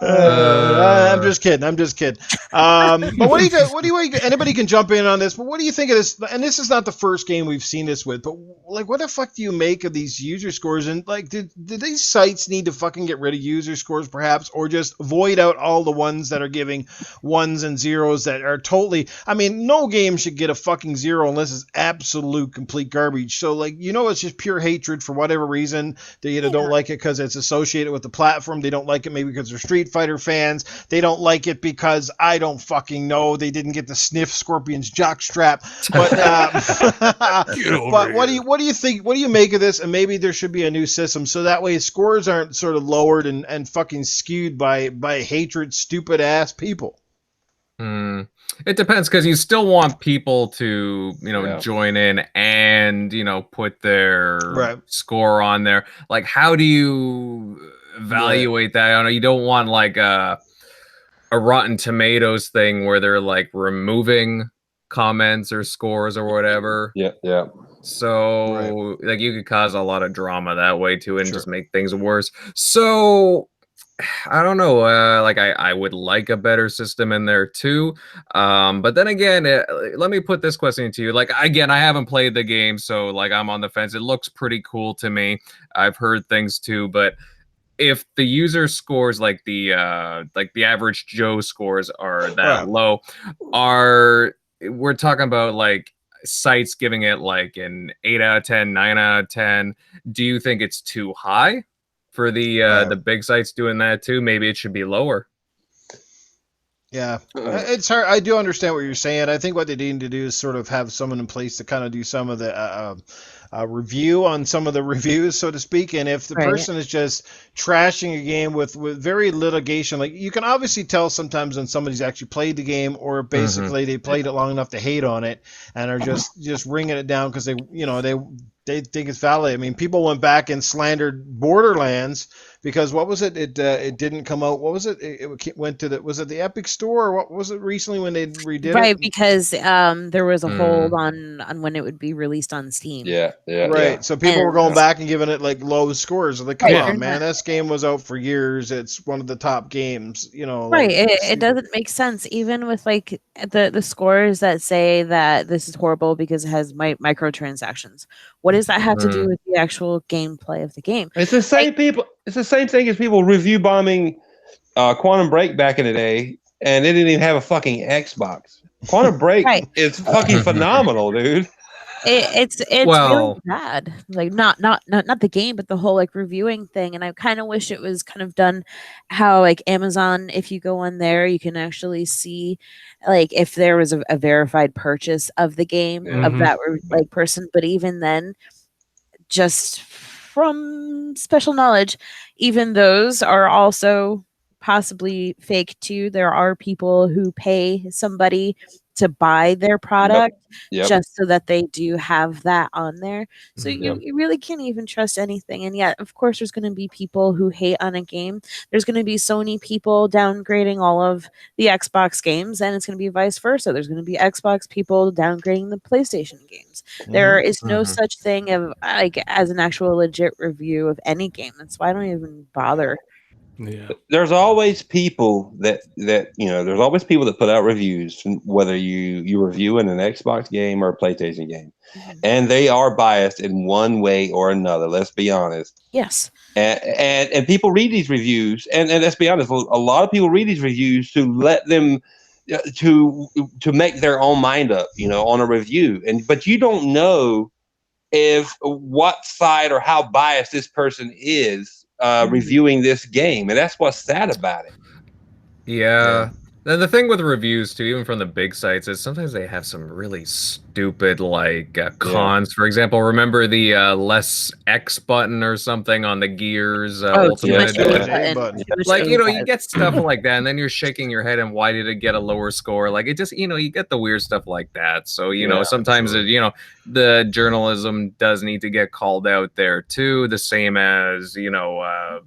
I'm just kidding. But what do you? Anybody can jump in on this. But what do you think of this? And this is not the first game we've seen this with. But like, what the fuck do you make of these user scores? And like, did these sites need to fucking get rid of user scores, perhaps, or just void out all the ones that are giving ones and zeros that are totally? I mean, no game should get a fucking zero unless it's absolute complete garbage. So like, it's just pure hatred for whatever reason. They either don't like it because it's associated with the platform. They don't like it maybe because they're Street Fighter fans. They don't like it because I don't fucking know. They didn't get the sniff Scorpion's jockstrap. But what do you think? What do you make of this? And maybe there should be a new system so that way scores aren't sort of lowered and fucking skewed by hatred, stupid ass people. It depends, because you still want people to, join in and, put their score on there. Like, how do you evaluate that? I don't know. You don't want like a Rotten Tomatoes thing where they're like removing comments or scores or whatever. Yeah. So like, you could cause a lot of drama that way too, and just make things worse. So I don't know. Like, I would like a better system in there too. But then again, let me put this question to you. Like, again, I haven't played the game, so like, I'm on the fence. It looks pretty cool to me. I've heard things too, but if the user scores, like the average Joe scores, are that low, we're talking about like sites giving it like an 8 out of 10, 9 out of 10. Do you think it's too high for the big sites doing that too? Maybe it should be lower. Yeah, it's hard. I do understand what you're saying. I think what they need to do is sort of have someone in place to kind of do some of the review on some of the reviews, so to speak. And if the person is just trashing a game with very litigation, like, you can obviously tell sometimes when somebody's actually played the game, or basically they played it long enough to hate on it and are just ringing it down because they think it's valid. I mean, people went back and slandered Borderlands because what was it? It didn't come out. What was it? It went to was it the Epic Store, or what was it recently when they redid it? Right, because there was a hold on when it would be released on Steam. Yeah. Right. So people were going back and giving it like low scores. Like, come on, man, this game was out for years. It's one of the top games. Right. It doesn't make sense, even with like the scores that say that this is horrible because it has microtransactions. What does that have to do with the actual gameplay of the game? It's the same people. It's the same thing as people review bombing Quantum Break back in the day, and they didn't even have a fucking Xbox. Quantum Break is fucking phenomenal, dude. It's really bad. Like, not the game, but the whole like reviewing thing. And I kind of wish it was kind of done how like Amazon, if you go on there, you can actually see like if there was a verified purchase of the game of that like person. But even then, just from special knowledge, even those are also possibly fake too. There are people who pay somebody to buy their product just so that they do have that on there. So you really can't even trust anything. And yet, of course, there's going to be people who hate on a game. There's going to be Sony people downgrading all of the Xbox games, and it's going to be vice versa. There's going to be Xbox people downgrading the PlayStation games. There is no such thing of like as an actual legit review of any game. That's why I don't even bother. Yeah, there's always people that there's always people that put out reviews, whether you review in an Xbox game or a PlayStation game, and they are biased in one way or another. Let's be honest. Yes. And people read these reviews, and let's be honest, a lot of people read these reviews to let them to make their own mind up, on a review, but you don't know if what side or how biased this person is reviewing this game, and that's what's sad about it. Yeah. The thing with reviews too, even from the big sites, is sometimes they have some really stupid like cons. For example, remember the less X button or something on the Gears Ultimate Edition? Like, you know, you get stuff like that, and then you're shaking your head, and why did it get a lower score? Like, it just, you know, you get the weird stuff like that. So, you know, sometimes you know, the journalism does need to get called out there too, the same as, you know,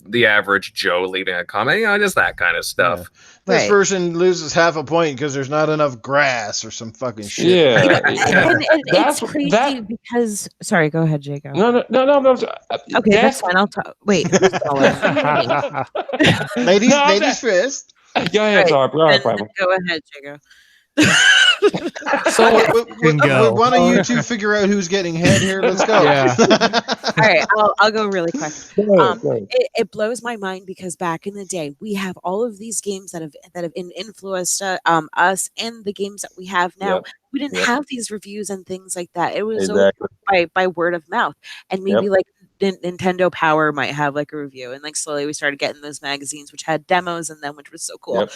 the average Joe leaving a comment, you know, just that kind of stuff. This person loses half a point because there's not enough grass or some fucking shit. Yeah. And it's crazy because... Sorry, go ahead, Jago. No. Okay, that's fine. I'll talk. Wait. Ladies first. Go ahead, sorry. Go ahead, Jago. So why don't you two figure out who's getting head here? Let's go. All right, I'll go really quick. It blows my mind because back in the day, we have all of these games that have influenced us and the games that we have now. We didn't have these reviews and things like that. It was by word of mouth, and maybe like Nintendo Power might have like a review, and like slowly we started getting those magazines which had demos in them, which was so cool.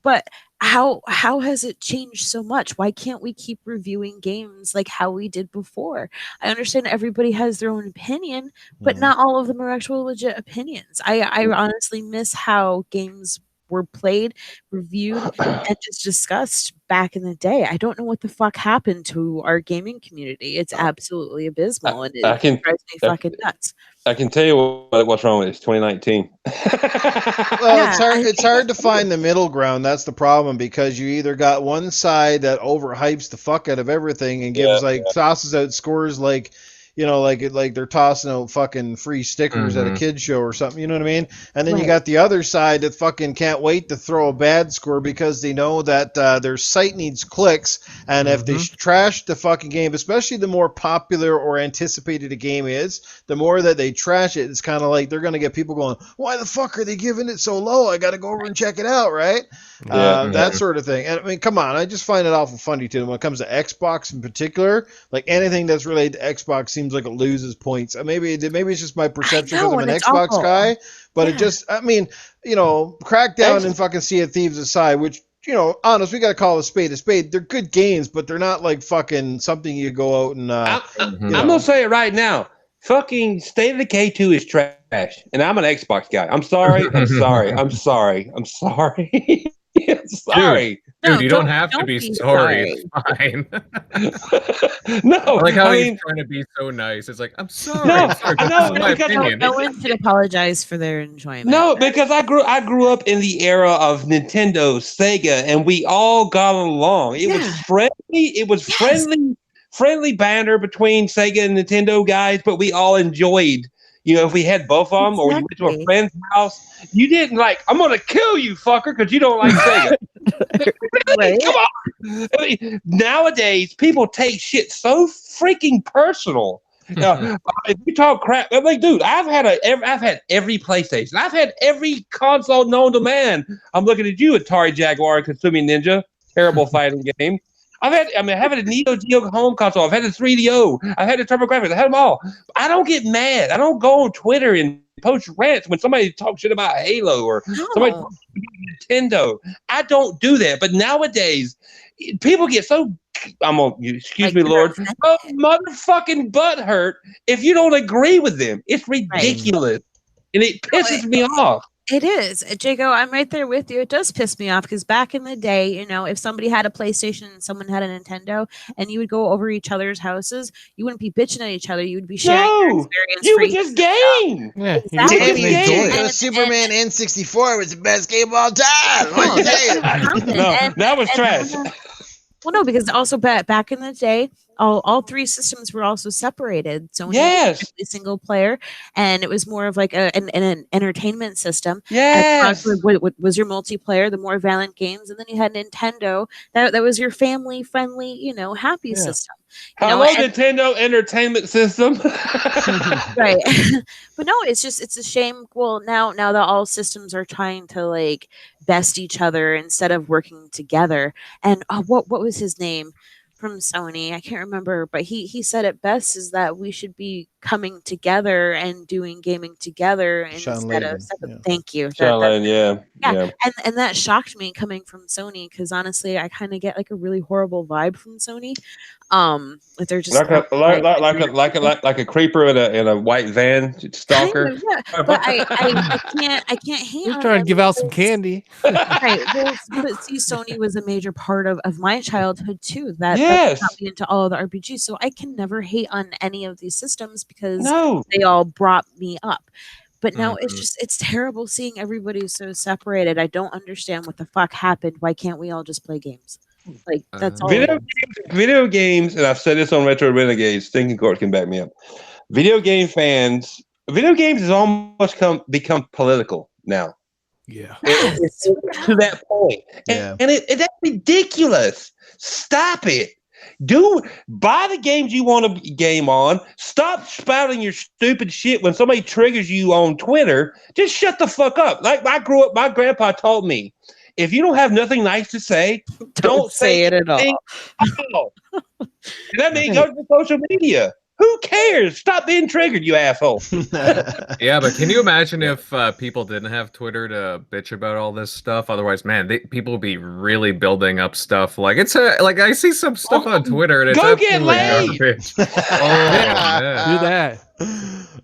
But how has it changed so much? Why can't we keep reviewing games like how we did before? I understand everybody has their own opinion, but not all of them are actual legit opinions. I honestly miss how games were played, reviewed, and just discussed back in the day. I don't know what the fuck happened to our gaming community. It's absolutely abysmal, and it drives me fucking nuts. I can tell you what's wrong with it. It's 2019. Well, it's hard to find the middle ground. That's the problem, because you either got one side that overhypes the fuck out of everything and gives tosses out scores like, you know, like they're tossing out fucking free stickers at a kid show or something, you know what I mean? And then you got the other side that fucking can't wait to throw a bad score because they know that their site needs clicks, and if they trash the fucking game, especially the more popular or anticipated a game is, the more that they trash it, it's kind of like they're going to get people going, why the fuck are they giving it so low? I got to go over and check it out, right? That sort of thing. And I mean, come on, I just find it awful funny too when it comes to Xbox in particular. Like anything that's related to Xbox seems like it loses points. Maybe it's just my perception because I'm an Xbox guy, but it just, I mean, you know, Crackdown and fucking Sea of Thieves aside, which, you know, honest, we got to call a spade a spade. They're good games, but they're not like fucking something you go out and, I'm going to say it right now. Fucking State of Decay 2 is trash, and I'm an Xbox guy. I'm sorry. I'm sorry. I'm sorry. I'm sorry. I'm sorry. Dude, you don't have to be sorry. It's fine. No, I like how he's trying to be so nice. It's like, I'm sorry. No one should apologize for their enjoyment. No, because I grew up in the era of Nintendo, Sega, and we all got along. It was friendly. It was friendly banter between Sega and Nintendo guys, but we all enjoyed. You know, if we had both of them, or you went to a friend's house, you didn't like, I'm going to kill you, fucker, because you don't like Sega. Really? Come on. I mean, nowadays, people take shit so freaking personal. If you talk crap, I'm like, dude, I've had every PlayStation. I've had every console known to man. I'm looking at you, Atari Jaguar and Kasumi Ninja. Terrible fighting game. I've had a Neo Geo home console. I've had a 3DO. I've had a TurboGrafx. I had them all. I don't get mad. I don't go on Twitter and post rants when somebody talks shit about Halo or somebody talks about Nintendo. I don't do that. But nowadays, people get so, excuse me, Lord, so motherfucking butthurt if you don't agree with them. It's ridiculous. And it pisses me off. It is. Jago, I'm right there with you. It does piss me off because back in the day, you know, if somebody had a PlayStation and someone had a Nintendo and you would go over each other's houses, you wouldn't be bitching at each other. You would be sharing your experience. You would just game. Yeah, exactly. Superman N64 was the best game of all time. That was trash. Well, no, because also back in the day, all three systems were also separated. So was a single player, and it was more of like an entertainment system. Yes, what was your multiplayer, the more violent games, and then you had Nintendo. That was your family friendly, you know, happy system. Hello, Nintendo Entertainment System. Right, but no, it's a shame. Well, now that all systems are trying to like best each other instead of working together. And what was his name from Sony? I can't remember, but he said it best is that we should be coming together and doing gaming together instead of separate. Thank you. And that shocked me coming from Sony, because honestly, I kind of get like a really horrible vibe from Sony. Like they're just like a creeper in a white van stalker. Kind of, yeah. But I can't hate. Just trying to give out some candy. Right. Well, but see, Sony was a major part of my childhood too. That got me into all of the RPGs. So I can never hate on any of these systems because they all brought me up. But now it's terrible seeing everybody so separated. I don't understand what the fuck happened. Why can't we all just play games? Like that's all. Video games, and I've said this on Retro Renegades. Stinkincorpse can back me up. Video games has almost become political now. Yeah, it's to that point, and that's ridiculous. Stop it. Buy the games you want to game on. Stop spouting your stupid shit when somebody triggers you on Twitter. Just shut the fuck up. Like I grew up, my grandpa told me, if you don't have nothing nice to say, don't say it at all. And that means go to social media. Who cares? Stop being triggered, you asshole. Yeah, but can you imagine if people didn't have Twitter to bitch about all this stuff? Otherwise, man, people would be really building up stuff. Like like I see some stuff on Twitter and it's go get laid. Garbage. Do that.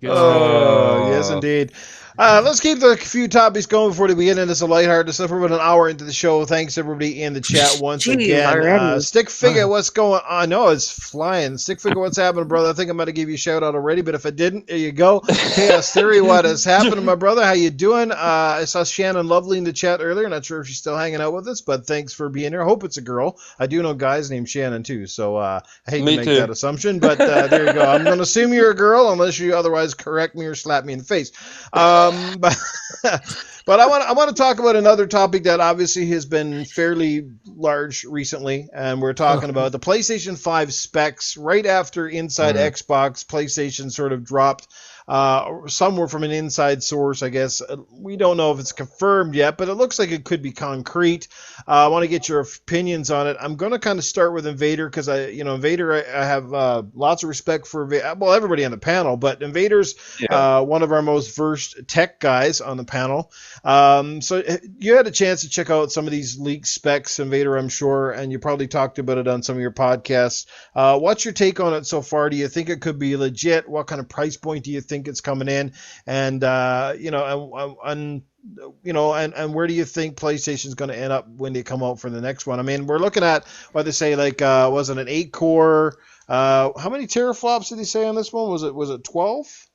Yes, indeed. Let's keep the few topics going before we begin into some lighthearted stuff. We're about an hour into the show. Thanks everybody in the chat once again. Stick Figure, what's going on? No, it's flying. Stick Figure, what's happening, brother? I think I'm going to give you a shout out already, but if I didn't, there you go. Chaos Theory, what is happening, my brother? How you doing? I saw Shannon Lovely in the chat earlier. Not sure if she's still hanging out with us, but thanks for being here. I hope it's a girl. I do know guys named Shannon too, so I hate to make that assumption, but there you go. I'm going to assume you're a girl unless you otherwise correct me or slap me in the face. But I want to talk about another topic that obviously has been fairly large recently, and we're talking about the PlayStation 5 specs. Right after Inside Xbox, PlayStation sort of dropped somewhere from an inside source, I guess. We don't know if it's confirmed yet, but it looks like it could be concrete. I want to get your opinions on it. I'm going to kind of start with Invader because Invader, I have lots of respect for, well, everybody on the panel, but Invader's one of our most versed tech guys on the panel. So you had a chance to check out some of these leaked specs, Invader, I'm sure, and you probably talked about it on some of your podcasts. What's your take on it so far? Do you think it could be legit? What kind of price point do you think it's coming in? And where do you think PlayStation's going to end up when they come out for the next one? I mean, we're looking at what they say, like, was it an 8-core? How many teraflops did they say on this one? Was it 12?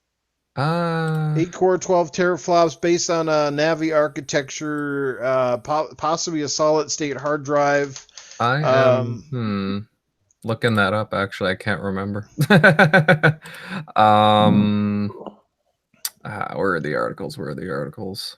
8-core, 12 teraflops based on a Navi architecture, possibly a solid-state hard drive. I am looking that up. Actually, I can't remember. Where are the articles?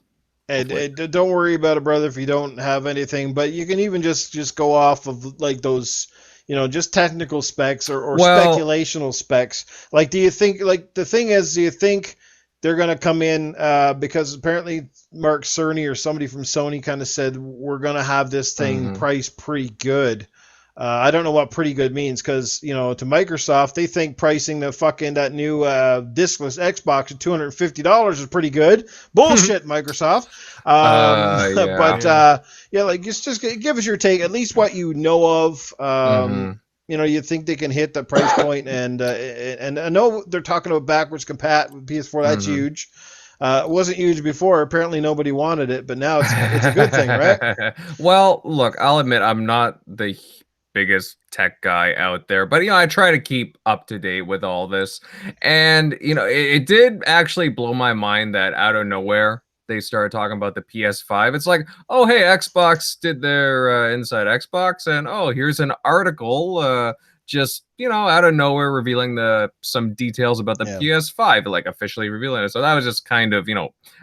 And don't worry about it, brother, if you don't have anything. But you can even just go off of like those, just technical specs or speculational specs. Like, do you think, like, the thing is, do you think they're going to come in because apparently Mark Cerny or somebody from Sony kind of said we're going to have this thing priced pretty good. I don't know what pretty good means because, to Microsoft, they think pricing that new discless Xbox at $250 is pretty good. Bullshit, Microsoft. Just give us your take, at least what you know of. You think they can hit the price point, and I know they're talking about backwards compat with PS4. That's huge. It wasn't huge before. Apparently nobody wanted it, but now it's a good thing, right? Well, look, I'll admit I'm not the biggest tech guy out there, but I try to keep up to date with all this, and it did actually blow my mind that out of nowhere they started talking about the PS5. It's like, oh hey, Xbox did their Inside Xbox, and oh, here's an article just out of nowhere revealing some details about the PS5, like officially revealing it. So that was just kind of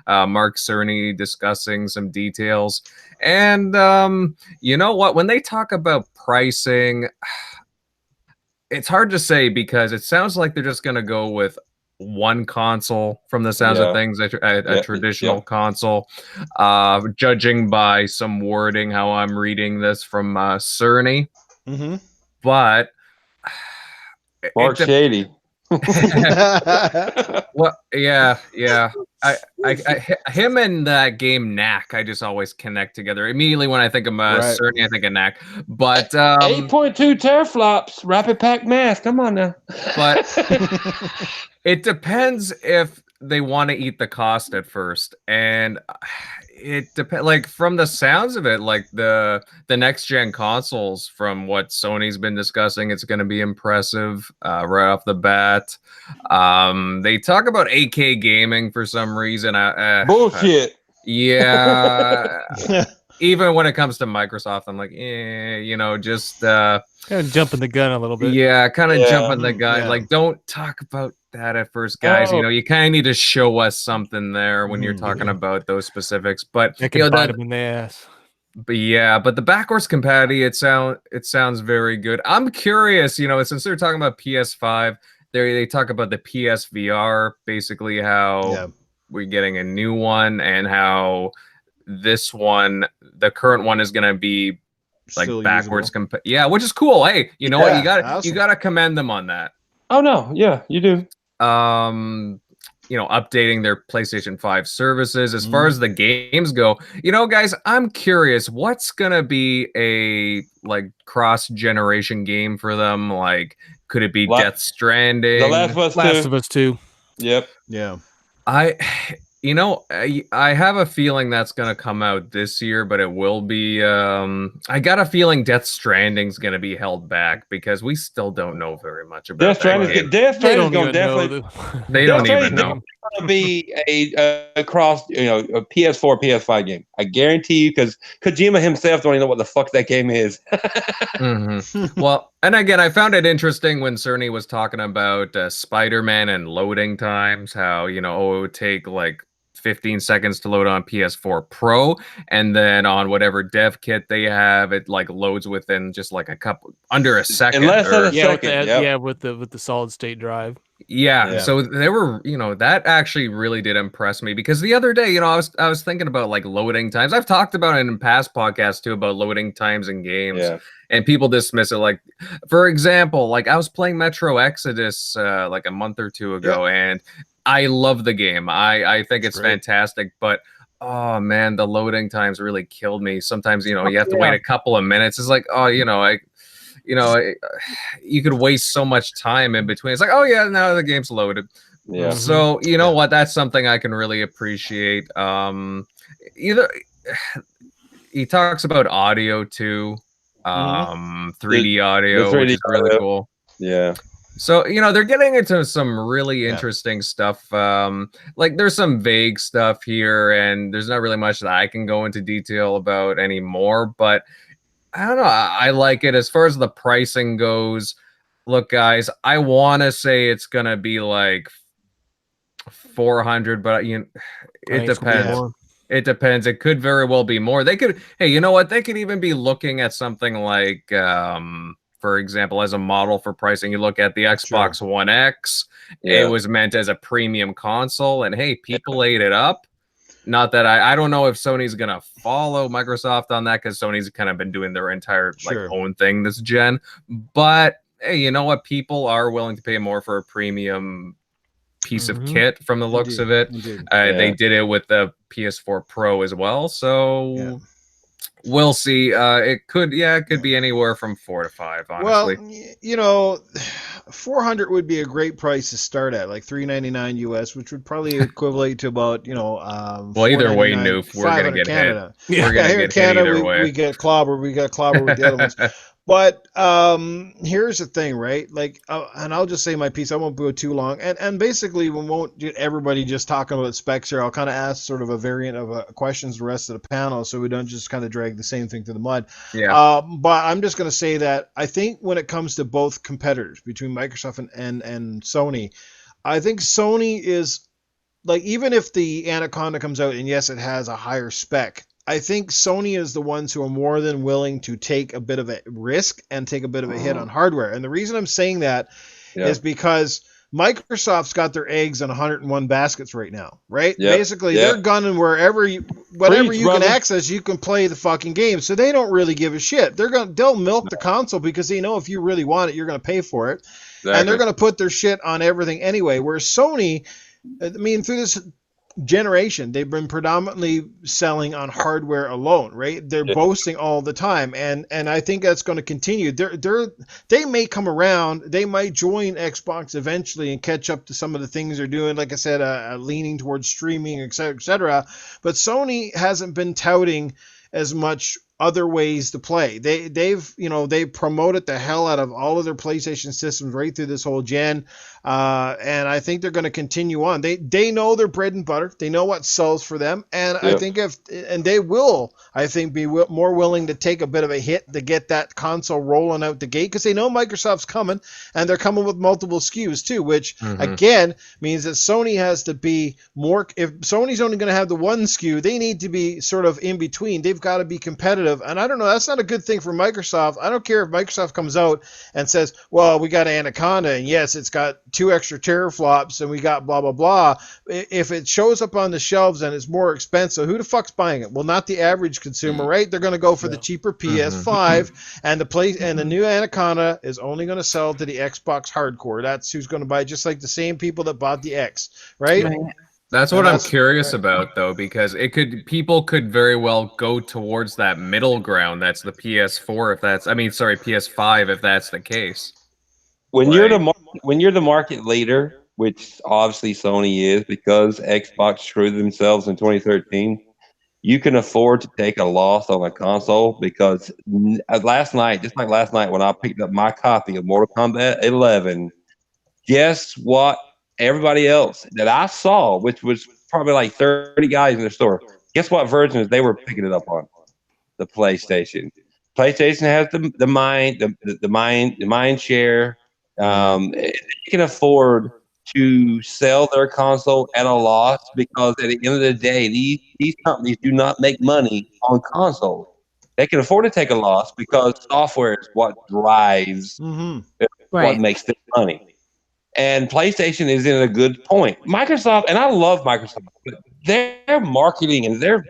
Mark Cerny discussing some details. And you know what, when they talk about pricing, it's hard to say because it sounds like they're just going to go with one console from the sounds of things, a traditional console, judging by some wording, how I'm reading this from Cerny. But Mark Shady. Well, yeah. Him and that game Knack, I just always connect together. Immediately when I think of Cerny, I think of Knack. But 8.2 teraflops, rapid pack mass. Come on now. But it depends if they want to eat the cost at first, and it depends. Like from the sounds of it, like the next gen consoles, from what Sony's been discussing, it's going to be impressive right off the bat. They talk about 8K gaming for some reason. Bullshit. Yeah. Even when it comes to Microsoft, I'm like, just kind of jumping the gun a little bit. Yeah, kind of jumping the gun. Yeah. Like, don't talk about that at first, guys. Oh. You kind of need to show us something there when you're talking about those specifics. But it can bite them in the ass. But the backwards compatibility, it sounds very good. I'm curious, since they're talking about PS5, they talk about the PSVR, basically how we're getting a new one and how this one, the current one, is going to be like still backwards which is cool. Hey, you know what? You got to commend them on that. Oh no, yeah, you do. Updating their PlayStation 5 services as far as the games go. Guys, I'm curious, what's gonna be a like cross-generation game for them? Like, could it be Death Stranding? The Last of Us 2. Yep. Yeah. I have a feeling that's gonna come out this year, but it will be. I got a feeling Death Stranding's gonna be held back because we still don't know very much about Death Stranding. Death Stranding's gonna definitely. They don't even know. It's gonna be a cross, a PS4, PS5 game. I guarantee you, because Kojima himself don't even know what the fuck that game is. Well, and again, I found it interesting when Cerny was talking about Spider-Man and loading times. How it would take like 15 seconds to load on PS4 Pro, and then on whatever dev kit they have, it like loads within just like under a second. In less than a second. With the solid state drive. Yeah, so they were, that actually really did impress me, because the other day, I was thinking about like loading times. I've talked about it in past podcasts too about loading times in games, and people dismiss it. Like, for example, like I was playing Metro Exodus like a month or two ago, and I love the game. I think it's fantastic, but oh man, the loading times really killed me. Sometimes, you have to wait a couple of minutes. It's like, you could waste so much time in between. It's like, oh yeah, now the game's loaded. Yeah. So what? That's something I can really appreciate. He talks about audio too, 3D audio, which is really cool. Yeah. So, they're getting into some really interesting stuff. Like there's some vague stuff here, and there's not really much that I can go into detail about anymore, but I don't know. I like it. As far as the pricing goes, look, guys, I want to say it's going to be like 400, but it depends. It depends. It could very well be more. They could, hey, you know what? They could even be looking at something like, for example, as a model for pricing, you look at the Xbox One X. It was meant as a premium console, and hey, people ate it up. Not that I don't know if Sony's gonna follow Microsoft on that, because Sony's kind of been doing their entire own thing this gen. But hey, you know what? People are willing to pay more for a premium piece of kit from the looks of it. They did it with the PS4 Pro as well. So we'll see. It could be anywhere from 4 to 5. Honestly, well, 400 would be a great price to start at, like $399 US, which would probably equivalent to about well, either way, Noof, we're gonna get Canada. Hit. We're gonna here get in Canada, hit either way. We get clobbered. We got clobbered with the other ones. But here's the thing, right? Like, and I'll just say my piece. I won't go too long. And basically, we won't get everybody just talking about specs here. I'll kind of ask sort of a variant of questions the rest of the panel, so we don't just kind of drag the same thing to the mud. Yeah. But I'm just going to say that I think when it comes to both competitors between Microsoft and Sony, I think Sony is, like, even if the Anaconda comes out and yes, it has a higher spec, I think Sony is the ones who are more than willing to take a bit of a risk and take a bit of a hit on hardware. And the reason I'm saying that is because Microsoft's got their eggs in 101 baskets right now, right? Basically, they're gunning whatever you can access, you can play the fucking game. So they don't really give a shit. They'll milk the console because they know if you really want it, you're going to pay for it. and they're going to put their shit on everything anyway. Where Sony, I mean, through this generation, they've been predominantly selling on hardware alone, right? They're boasting all the time, and I think that's going to continue. They may come around, they might join Xbox eventually and catch up to some of the things they're doing. Like I said, leaning towards streaming, etc., etc. But Sony hasn't been touting as much other ways to play. They've promoted the hell out of all of their PlayStation systems right through this whole gen, and I think they're going to continue on. They know their bread and butter. They know what sells for them, and I think they will be more willing to take a bit of a hit to get that console rolling out the gate, because they know Microsoft's coming, and they're coming with multiple SKUs too, which again means that Sony has to be more. If Sony's only going to have the one SKU, they need to be sort of in between. They've got to be competitive. And I don't know, that's not a good thing for Microsoft. I don't care if Microsoft comes out and says, well, we got Anaconda, and yes, it's got 2 extra teraflops, and we got blah, blah, blah. If it shows up on the shelves and it's more expensive, who the fuck's buying it? Well, not the average consumer, right? They're going to go for the cheaper PS5, and the new Anaconda is only going to sell to the Xbox hardcore. That's who's going to buy it, just like the same people that bought the X, right? That's what I'm curious about, though, because people could very well go towards that middle ground. That's the PS4, PS5, if that's the case. When you're the market leader, which obviously Sony is, because Xbox screwed themselves in 2013, you can afford to take a loss on a console, because last night when I picked up my copy of Mortal Kombat 11, guess what? Everybody else that I saw, which was probably like 30 guys in the store, guess what versions they were picking it up on? The PlayStation. PlayStation has the mind share. They can afford to sell their console at a loss, because at the end of the day, these companies do not make money on consoles. They can afford to take a loss because software is what drives what makes them money. And PlayStation is in a good point. Microsoft, and I love Microsoft, but their marketing and their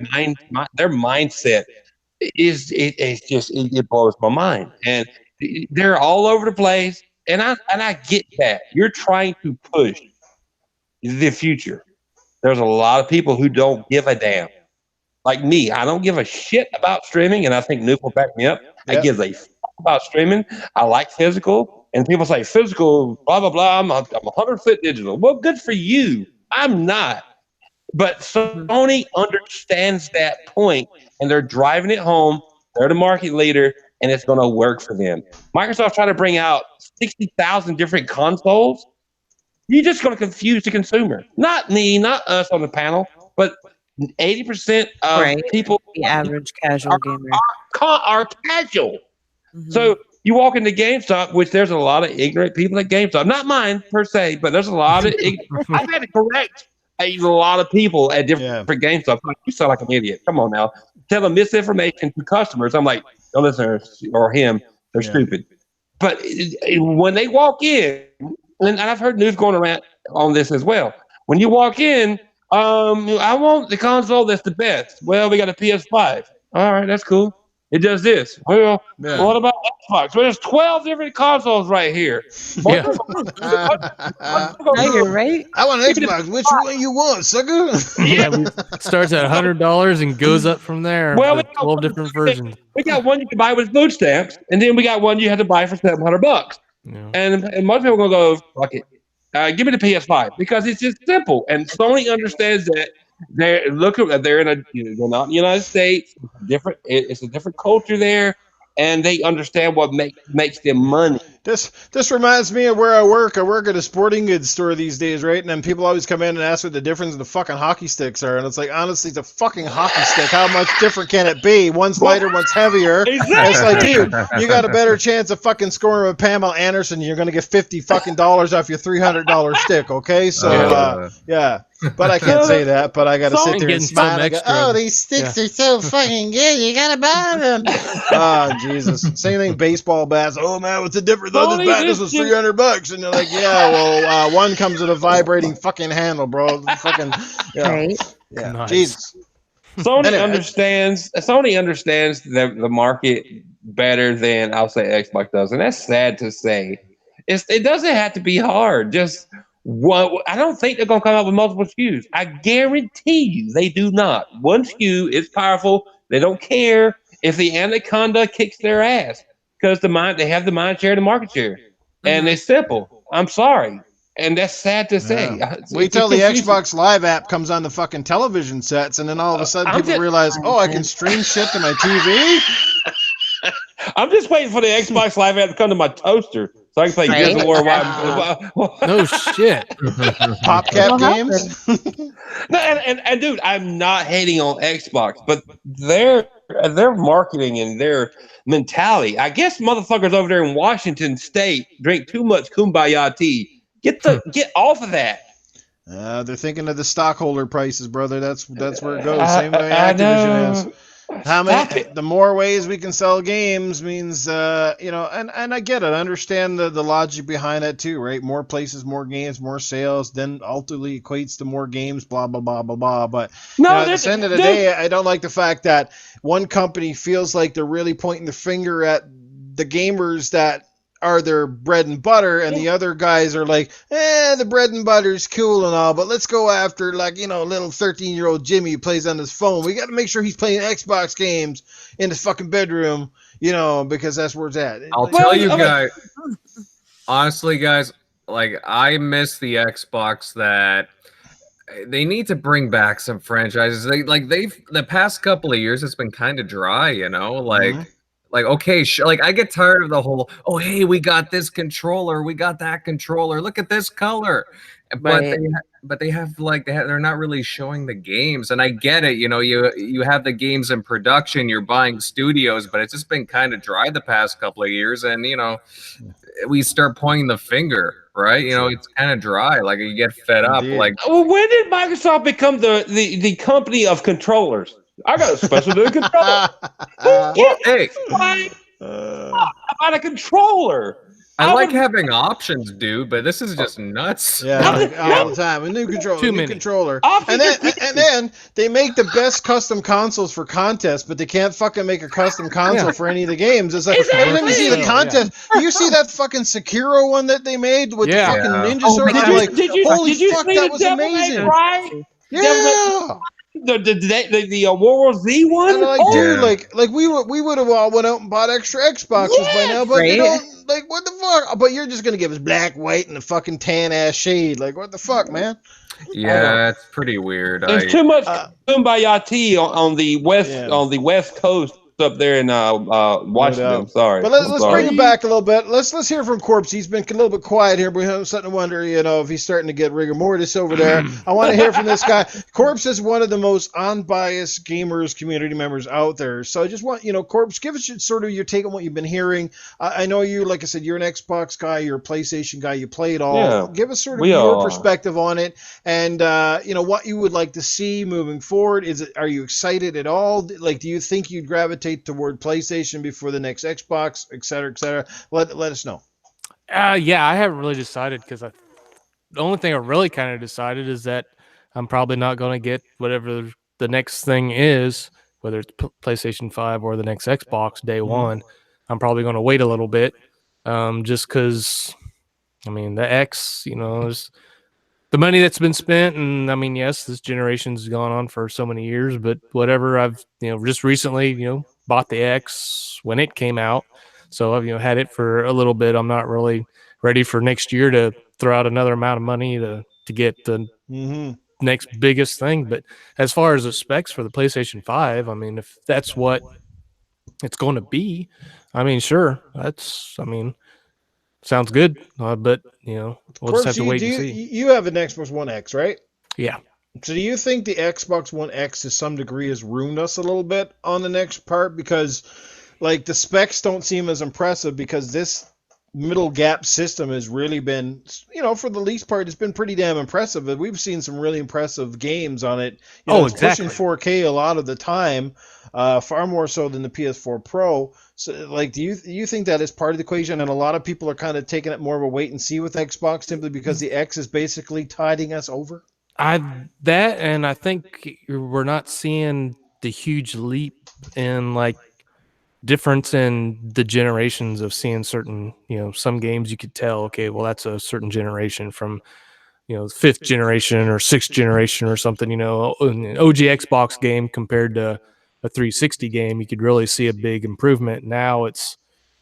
mindset it blows my mind. And they're all over the place. And I get that. You're trying to push the future. There's a lot of people who don't give a damn. Like me, I don't give a shit about streaming, and I think Nuke will back me up. I give a fuck about streaming. I like physical. And people say physical, blah, blah, blah. I'm 100% digital. Well, good for you. I'm not. But Sony understands that point, and they're driving it home. They're the market leader, and it's going to work for them. Microsoft trying to bring out 60,000 different consoles. You're just going to confuse the consumer. Not me, not us on the panel, but 80% of people. The average casual gamer. Are casual. So you walk into GameStop, which there's a lot of ignorant people at GameStop. Not mine per se, but there's a lot of. I've had to correct a lot of people at different GameStop. Like, you sound like an idiot. Come on now, tell them misinformation to customers. I'm like, don't listen to her or him. They're stupid. But when they walk in, and I've heard news going around on this as well. When you walk in, I want the console that's the best. Well, we got a PS5. All right, that's cool. It does this. Well, what about Xbox? Well, there's 12 different consoles right here. Yeah. You're right. I want an Xbox. Which one you want, sucker? Yeah, it starts at $100 and goes up from there. Well, 12 different versions. We got one you can buy with food stamps, and then we got one you have to buy for $700. Yeah. And most people are going to go, fuck it. Give me the PS5, because it's just simple. And Sony understands that. They're not in the United States. It's a different culture there, and they understand what makes them money. This reminds me of where I work. I work at a sporting goods store these days, right? And then people always come in and ask what the difference in the fucking hockey sticks are. And it's like, honestly, the fucking hockey stick, how much different can it be? One's lighter, one's heavier. Exactly. It's like, dude, you got a better chance of fucking scoring with Pamela Anderson. You're going to get $50 fucking off your $300 stick, okay? So, yeah. But I can't say that, but I got to sit there and smile and go, oh, these sticks are so fucking good. You got to buy them. Oh, Jesus. Same thing, baseball bats. Oh, man, what's the difference? Oh, this bat, this was $300. And you're like, yeah, well, one comes with a vibrating fucking handle, bro. Fucking, Right. Yeah. Nice. Jesus. Sony understands the market better than I'll say Xbox does. And that's sad to say. It doesn't have to be hard. Just one. I don't think they're gonna come out with multiple SKUs. I guarantee you they do not. One SKU is powerful. They don't care if the Anaconda kicks their ass because they have the mind share, the market share, and it's simple. I'm sorry. And that's sad to say. Yeah. Wait till the Xbox Live app comes on the fucking television sets, and then all of a sudden people realize, oh, I can stream shit to my TV. I'm just waiting for the Xbox Live app to come to my toaster so I can play Gears of War. No shit. PopCap games. No, and dude, I'm not hating on Xbox, but their marketing and their mentality. I guess motherfuckers over there in Washington State drink too much Kumbaya tea. Get off of that. They're thinking of the stockholder prices, brother. That's where it goes. Same way Activision is. The more ways we can sell games means, and I get it. I understand the logic behind it too, right? More places, more games, more sales, then ultimately equates to more games, blah, blah, blah, blah, blah. But at the end of the day, I don't like the fact that one company feels like they're really pointing the finger at the gamers that are their bread and butter, and the other guys are like, the bread and butter is cool and all, but let's go after little 13-year-old Jimmy who plays on his phone. We got to make sure he's playing Xbox games in his fucking bedroom, because that's where it's at. I'll tell you guys, honestly, guys, I miss the Xbox that they need to bring back some franchises. The past couple of years, it's been kind of dry, okay, I get tired of the whole, oh, hey, we got this controller, we got that controller, look at this color. But they're not really showing the games. And I get it, you have the games in production, you're buying studios, but it's just been kind of dry the past couple of years. And, we start pointing the finger, right? It's kind of dry. You get fed up. Well, when did Microsoft become the company of controllers? I got a special controller. Hey, about a controller. I like having options, dude, but this is just nuts. Yeah, all the time. A new controller, and then they make the best custom consoles for contests, but they can't fucking make a custom console for any of the games. It's like, let me see the contest. You see that fucking Sekiro one that they made with the fucking ninja sword? Holy fuck, that was amazing. Right? Yeah. The World War Z one, and we would have all went out and bought extra Xboxes by now, but they don't. What the fuck? But you're just gonna give us black, white, and a fucking tan ass shade. What the fuck, man? Yeah, it's pretty weird. There's too much Kumbaya tea on the west coast up there in Washington. I'm sorry. But let's bring it back a little bit. Let's hear from Corpse. He's been a little bit quiet here, but we have something to wonder, if he's starting to get rigor mortis over there. I want to hear from this guy. Corpse is one of the most unbiased gamers community members out there. So I just want, Corpse, give us sort of your take on what you've been hearing. I know you, like I said, you're an Xbox guy, you're a PlayStation guy, you play it all. Yeah, give us sort of your perspective on it, and what you would like to see moving forward. Are you excited at all? Do you think you'd gravitate toward PlayStation before the next Xbox, et cetera, et cetera? Let us know. Yeah, I haven't really decided because the only thing I really kind of decided is that I'm probably not going to get whatever the next thing is, whether it's PlayStation 5 or the next Xbox day one. I'm probably going to wait a little bit just because, the X, is the money that's been spent. And yes, this generation's gone on for so many years, but whatever, I've, just recently, bought the X when it came out. So I've, had it for a little bit. I'm not really ready for next year to throw out another amount of money to get the next biggest thing. But as far as the specs for the PlayStation 5, if that's what it's going to be, sure. Sounds good. But, we'll just have to wait and see. You have an Xbox One X, right? Yeah. So do you think the Xbox One X to some degree has ruined us a little bit on the next part? Because the specs don't seem as impressive because this middle gap system has really been, for the least part, it's been pretty damn impressive. But we've seen some really impressive games on it. It's exactly. Pushing 4K a lot of the time, far more so than the PS4 Pro. So, do you think that is part of the equation? And a lot of people are kind of taking it more of a wait and see with Xbox simply because the X is basically tiding us over? And I think we're not seeing the huge leap in difference in the generations of seeing certain, some games you could tell, okay, well, that's a certain generation from, 5th generation or 6th generation or something, an OG Xbox game compared to a 360 game, you could really see a big improvement. Now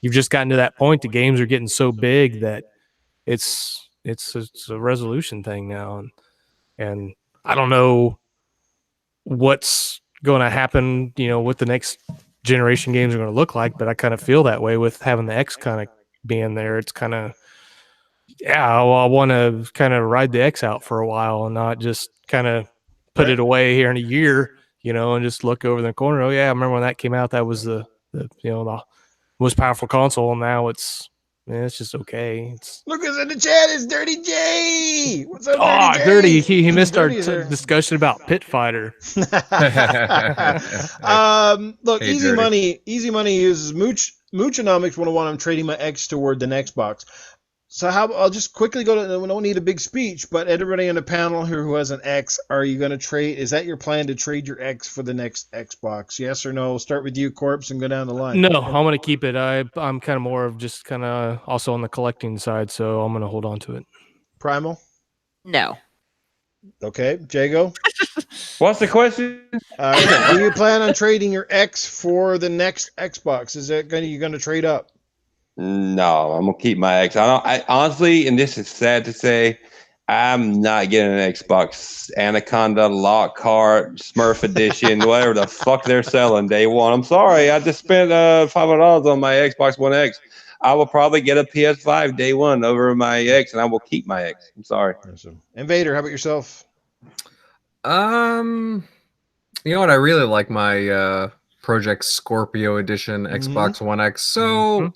you've just gotten to that point. The games are getting so big that it's a resolution thing now. And I don't know what's going to happen, what the next generation games are going to look like, but I kind of feel that way with having the X kind of being there. It's kind of, well, I want to kind of ride the X out for a while and not just kind of put it away here in a year, and just look over the corner. Oh yeah, I remember when that came out. That was the most powerful console. And now it's just okay. Look who's in the chat. It's Dirty J. What's up, Dirty J? Dirty. He missed our discussion about Pit Fighter. Look, Hey, Easy Dirty. Money uses Moochonomics 101. I'm trading my X toward the next box. So I'll just quickly go to, we don't need a big speech, but everybody on the panel here who has an X, are you going to trade? Is that your plan to trade your X for the next Xbox? Yes or no? Start with you, Corpse, and go down the line. No, I'm going to keep it. I'm kind of more of just kind of also on the collecting side, so I'm going to hold on to it. Primal? No. Okay. Jago? What's the question? Do you plan on trading your X for the next Xbox? Is that you going to trade up? No, I'm gonna keep my X. I honestly, and this is sad to say, I'm not getting an Xbox Anaconda, Lockhart, Smurf Edition, whatever the fuck they're selling day one. I'm sorry, I just spent $500 on my Xbox One X. I will probably get a PS5 day one over my X, and I will keep my X. I'm sorry. Awesome. Invader, how about yourself? You know what? I really like my Project Scorpio Edition Xbox One X. So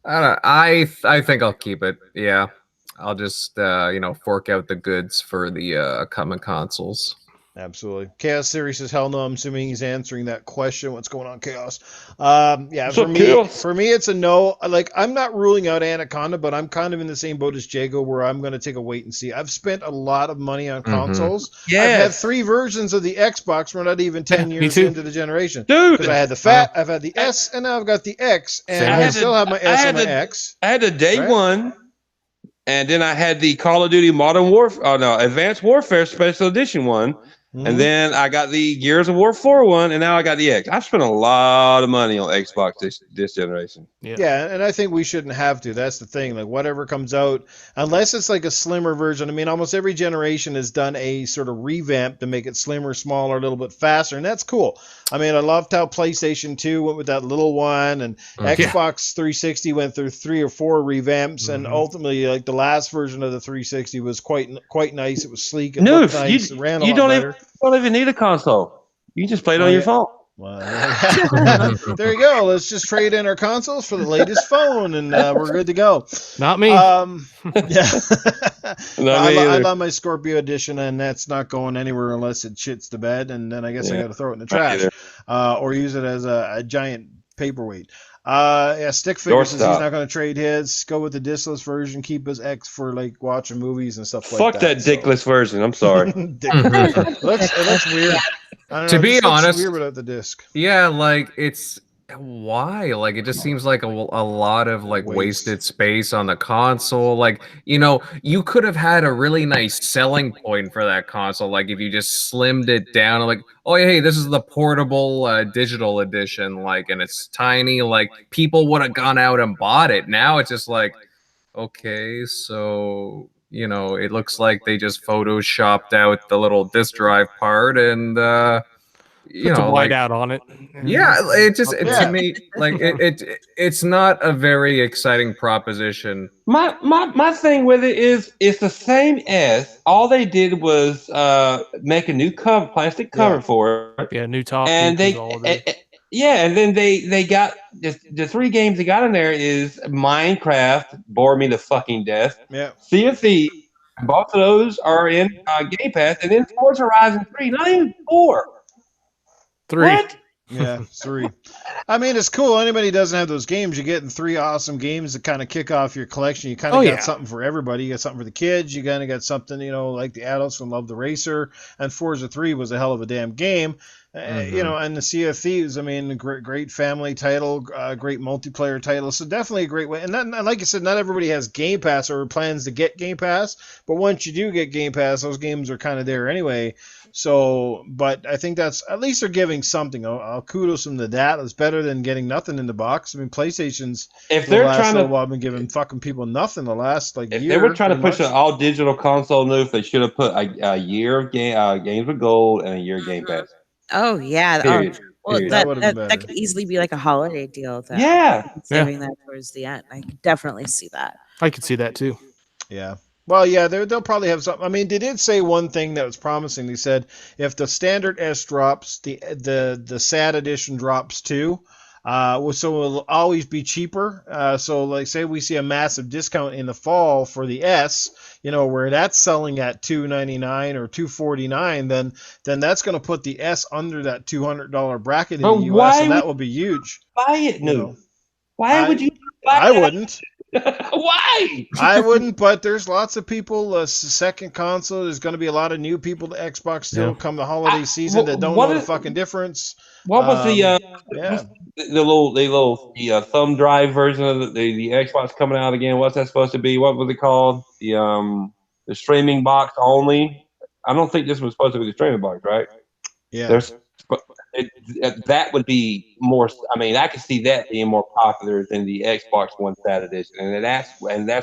I think I'll keep it. Yeah, I'll just fork out the goods for the coming consoles. Absolutely. Chaos Theory says, hell no. I'm assuming he's answering that question. What's going on, Chaos? Yeah, So Chaos. for me, it's a no. Like, I'm not ruling out Anaconda, but I'm kind of in the same boat as Jago, where I'm going to take a wait and see. I've spent a lot of money on consoles. Yeah. I've had 3 versions of the Xbox. We're not even 10 me years too. into the generation. Dude, Because I had the Fat, I've had the S, and now I've got the X. And Same I here. still have my S and my X. I had the day Right. one, and then I had the Call of Duty Advanced Warfare Special Edition one. And then I got the Gears of War 4 one, and now I got the X. I've spent a lot of money on Xbox this generation. Yeah, and I think we shouldn't have to. That's the thing. Like, whatever comes out, unless it's like a slimmer version. I mean, almost every generation has done a sort of revamp to make it slimmer, smaller, a little bit faster, and that's cool. I mean, I loved how PlayStation 2 went with that little one, and Xbox 360 went through 3 or 4 revamps, and ultimately, like, the last version of the 360 was quite nice. It was sleek. It looked nice. It ran a lot better. You don't even need a console. You can just play it on your phone. Well, there you go. Let's just trade in our consoles for the latest phone, and we're good to go. Not me. Yeah. Not me I either. love my Scorpio edition, and that's not going anywhere unless it shits the bed, and then I guess I got to throw it in the trash or use it as a giant paperweight. Stick figure says he's not going to trade his. Go with the discless version. Keep his X for like watching movies and stuff like that. Fuck that dickless version. I'm sorry. It looks weird. I don't know, To be it just looks honest- weird without the disc. Yeah, like it's why? Like it just seems like a lot of like wasted space on the console. Like, you could have had a really nice selling point for that console. Like if you just slimmed it down, like, oh hey, this is the portable digital edition, like, and it's tiny. Like people would have gone out and bought it. Now it's just like, okay, so it looks like they just photoshopped out the little disk drive part and Put some white out on it. yeah, to me, like it's not a very exciting proposition. My thing with it is it's the same as all they did was make a new plastic cover for it. Yeah, new top. And and then they got the 3 games they got in there is Minecraft, bore me to fucking death. Yeah. Sea of Thieves, both of those are in Game Pass, and then Forza Horizon 3, not even 4. 3. What? Yeah, 3. I mean, it's cool. Anybody who doesn't have those games, you're getting 3 awesome games to kind of kick off your collection. You kind of got something for everybody. You got something for the kids. You kind of got something, like the adults who love the racer. And Forza 3 was a hell of a damn game. You know, and the Sea of Thieves, I mean, great family title, great multiplayer title. So definitely a great way. And like I said, not everybody has Game Pass or plans to get Game Pass. But once you do get Game Pass, those games are kind of there anyway. So, but I think that's, at least they're giving something. I'll kudos them to that. It's better than getting nothing in the box. I mean, PlayStation's, if they're trying to, I've been giving fucking people nothing the last like if year. They were trying to push an all digital console move, they should have put a year of games with gold and a year of Game Pass. Oh yeah. Period. Well, Period. that could easily be like a holiday deal. Saving that towards the end. I could definitely see that. I could see that too. Yeah. Well, yeah, they'll probably have something. I mean, they did say one thing that was promising. They said if the standard S drops, the SAD edition drops too. So it'll always be cheaper. So like say we see a massive discount in the fall for the S, you know, where that's selling at $299 or $249, then that's going to put the S under that $200 bracket in the US, and that will be huge. Buy it new. You know. Why would you buy I wouldn't. Why? I wouldn't, but there's lots of people. Second console, there's going to be a lot of new people to Xbox still come the holiday season that don't know the fucking difference. What was the thumb drive version of the Xbox coming out again? What's that supposed to be? What was it called? The streaming box only. I don't think this was supposed to be the streaming box, right? Yeah. That would be more. I mean, I could see that being more popular than the Xbox One SAT edition, and that's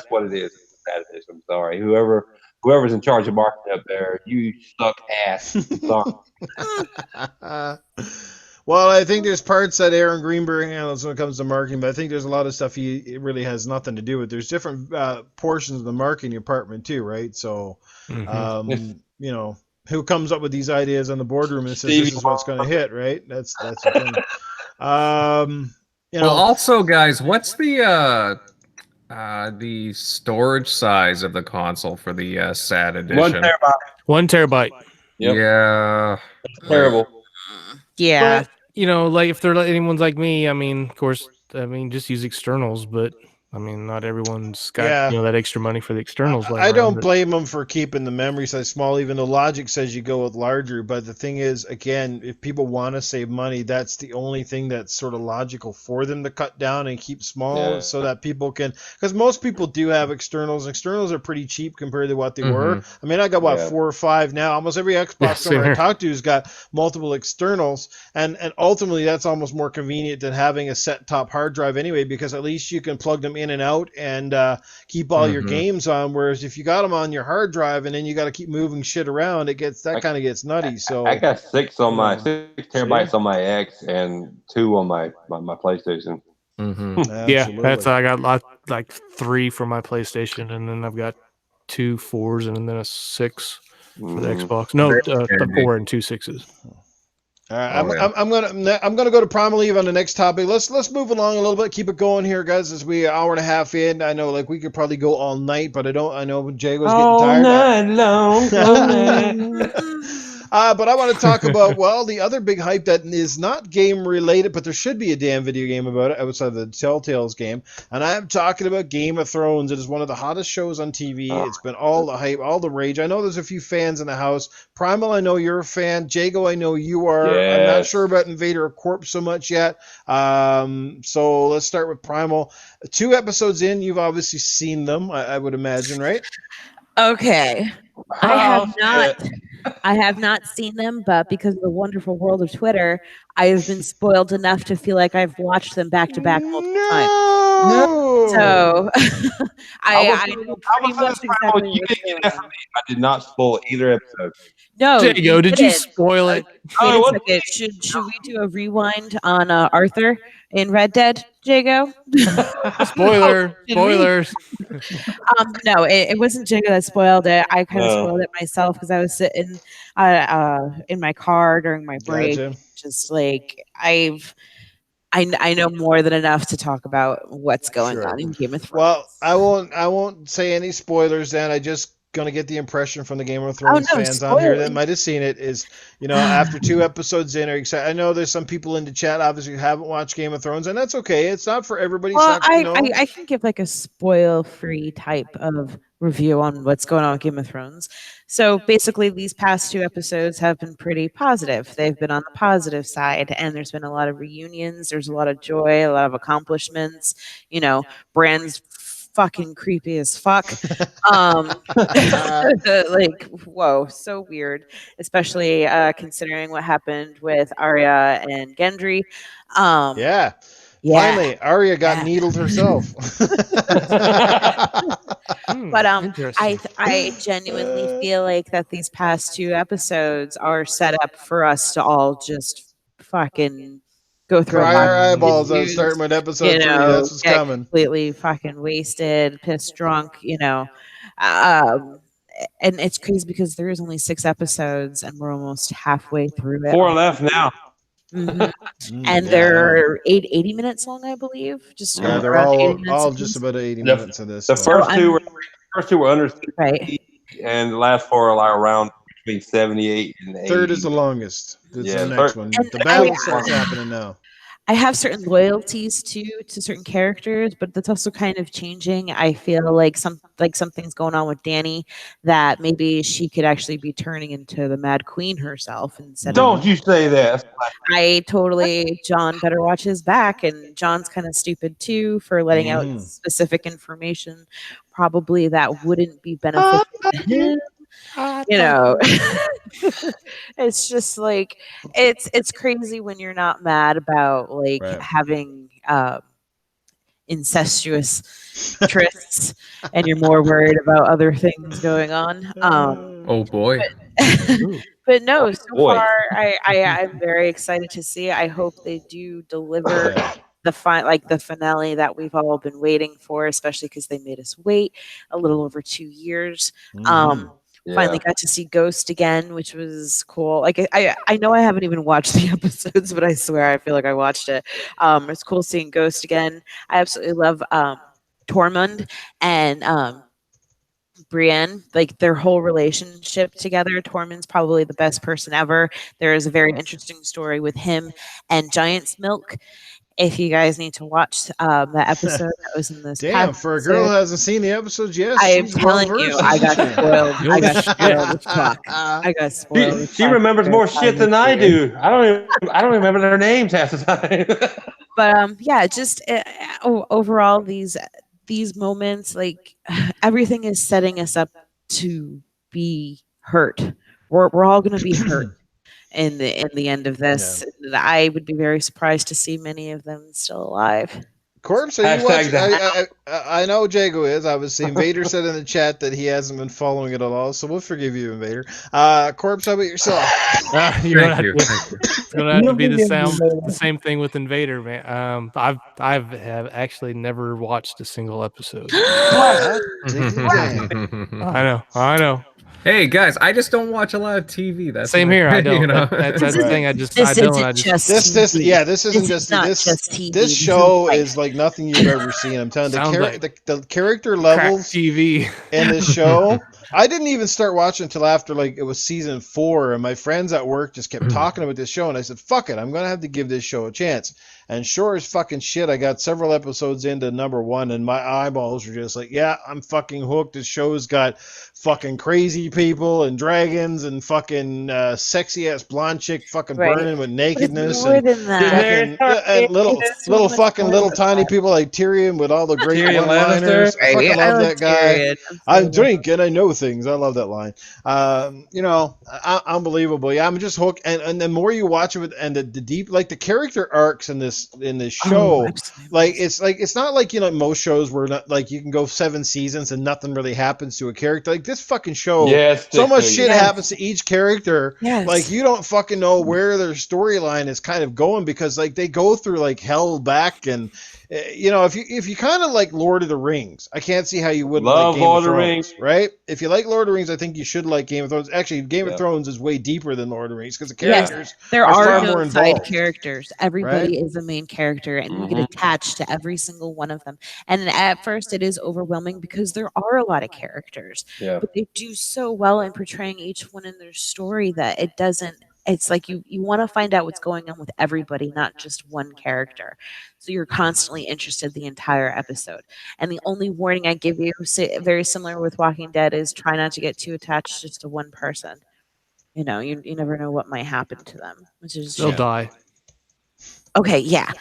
what it is. SAT edition. I'm sorry, whoever's in charge of marketing up there, you suck ass. Sorry. Well, I think there's parts that Aaron Greenberg handles when it comes to marketing, but I think there's a lot of stuff it really has nothing to do with. There's different portions of the marketing department too, right? So, you know, who comes up with these ideas on the boardroom and says this is what's going to hit, right? That's the thing. You know. Well, also, guys, what's the storage size of the console for the SAT edition? 1 terabyte. 1 terabyte. Yep. Yeah. Terrible. Yeah. But, you know, like if they're anyone's like me, I mean, of course, just use externals, but I mean, not everyone's got that extra money for the externals. I don't blame them for keeping the memory size small, even though logic says you go with larger. But the thing is, again, if people want to save money, that's the only thing that's sort of logical for them to cut down and keep small so that people can, because most people do have externals. Externals are pretty cheap compared to what they were. I mean, I got 4 or 5 now. Almost every Xbox owner I talk to has got multiple externals, and ultimately that's almost more convenient than having a set top hard drive anyway, because at least you can plug them in and out and keep all your games on. Whereas if you got them on your hard drive and then you got to keep moving shit around, kind of gets nutty. So I got 6 terabytes on my X and 2 on my PlayStation. Yeah, I got like 3 for my PlayStation, and then I've got 2 4s and then a 6 for the Xbox. No, the 4 and 2 6s. All right, I'm gonna go to Primal Eve on the next topic. Let's move along a little bit. Keep it going here, guys. As we hour and a half in, I know we could probably go all night, but I know Jago's getting tired. All night long. But I want to talk about the other big hype that is not game related, but there should be a damn video game about it outside of the Telltale's game. And I'm talking about Game of Thrones. It is one of the hottest shows on TV. It's been all the hype, all the rage. I know there's a few fans in the house. Primal, I know you're a fan. Jago, I know you are. Yes. I'm not sure about Invader Corpse so much yet. So let's start with Primal. 2 episodes in, you've obviously seen them, I would imagine, right? Okay. I have not seen them, but because of the wonderful world of Twitter, I have been spoiled enough to feel like I've watched them back to back multiple times. No. So I know pretty much exactly what's going on. I did not spoil either episode. No, Jago, did you spoil it? Wait a second. Should we do a rewind on Arthur in Red Dead, Jago? Spoilers. No, it wasn't Jago that spoiled it. I kind of spoiled it myself because I was sitting in my car during my break. Gotcha. Just like I know more than enough to talk about what's going on in Game of Thrones. Well, I won't say any spoilers then. I just going to get the impression from the Game of Thrones fans on here that might have seen it is, after 2 episodes in, are excited. I know there's some people in the chat obviously who haven't watched Game of Thrones, and that's okay. It's not for everybody. Well, I can give like a spoil-free type of review on what's going on with Game of Thrones. So basically, these past 2 episodes have been pretty positive. They've been on the positive side, and there's been a lot of reunions. There's a lot of joy, a lot of accomplishments. Bran's fucking creepy as fuck. Like, whoa, so weird, especially considering what happened with Arya and Gendry. Yeah. Finally, Arya got needled herself. But I genuinely feel like that these past 2 episodes are set up for us to all just fucking go through our eyeballs on starting with episode 3. That's what's coming. Completely fucking wasted, pissed drunk, and it's crazy because there is only 6 episodes and we're almost halfway through it. 4 left now. Mm-hmm. And they're 80 minutes long, I believe. They're all just about 80 minutes of this. The first two were under 60, right, and the last 4 are like around between 78 and 80. Third is the longest. This is the next one. The battle starts happening now. I have certain loyalties to certain characters, but that's also kind of changing. I feel like something's going on with Dany that maybe she could actually be turning into the Mad Queen herself instead. Don't you say that? John better watch his back, and John's kind of stupid too for letting out specific information probably that wouldn't be beneficial to him. It's just like it's crazy when you're not mad about having incestuous trysts and you're more worried about other things going on. Oh boy. But no, so far I'm very excited to see it. I hope they do deliver the finale that we've all been waiting for, especially because they made us wait a little over 2 years. Finally got to see Ghost again, which was cool. Like I know I haven't even watched the episodes, but I swear I feel like I watched it. It's cool seeing Ghost again. I absolutely love Tormund and Brienne, like their whole relationship together. Tormund's probably the best person ever. There is a very interesting story with him and Giant's Milk. If you guys need to watch that episode that was in this past for a girl who hasn't seen the episodes yet, I'm telling you, I got spoiled. I got spoiled. She remembers more shit than I do. I don't remember their names half the time. But just overall, these moments, like everything is setting us up to be hurt. We're all going to be hurt in the end of this. Yeah. I would be very surprised to see many of them still alive. Corpse, are you watching? I know Jago is. Obviously, Invader said in the chat that he hasn't been following it at all, so we'll forgive you, Invader. Corpse, how about yourself? Thank you. It's gonna have to be the same thing with Invader, man. I have actually never watched a single episode. I know. Hey guys, I just don't watch a lot of TV. That's same here. I don't. That's the thing. This isn't just TV. This show is like nothing you've ever seen. I'm telling you, the character levels TV in this show. I didn't even start watching until after it was season 4, and my friends at work just kept talking about this show, and I said, "Fuck it, I'm gonna have to give this show a chance." And sure as fucking shit, I got several episodes into number 1, and my eyeballs were just like, yeah, I'm fucking hooked. This show's got fucking crazy people and dragons and fucking sexy ass blonde chick fucking burning with nakedness and little tiny people like Tyrion with all the great one-liners. I fucking love that guy. I'm drinking, I know things. I love that line. Unbelievable. Yeah, I'm just hooked. And the more you watch it, and the deep, like the character arcs in this show, it's not like most shows where you can go 7 seasons and nothing really happens to a character. Like this fucking show, so much shit happens to each character. Like you don't fucking know where their storyline is kind of going because they go through hell back and if you kind of like Lord of the Rings, I can't see how you wouldn't Love like Game Lord of of the Thrones, Rings. right? If you like Lord of the Rings, I think you should like Game of Thrones. Actually, Game of Thrones is way deeper than Lord of the Rings because the characters there are are far no more side involved. characters. Everybody is a main character, and you get attached to every single one of them. And at first, it is overwhelming because there are a lot of characters, but they do so well in portraying each one in their story that it doesn't. It's like you want to find out what's going on with everybody, not just one character. So you're constantly interested the entire episode. And the only warning I give you, very similar with Walking Dead, is try not to get too attached just to one person. You know, you never know what might happen to them, which is They'll die. okay. Yeah.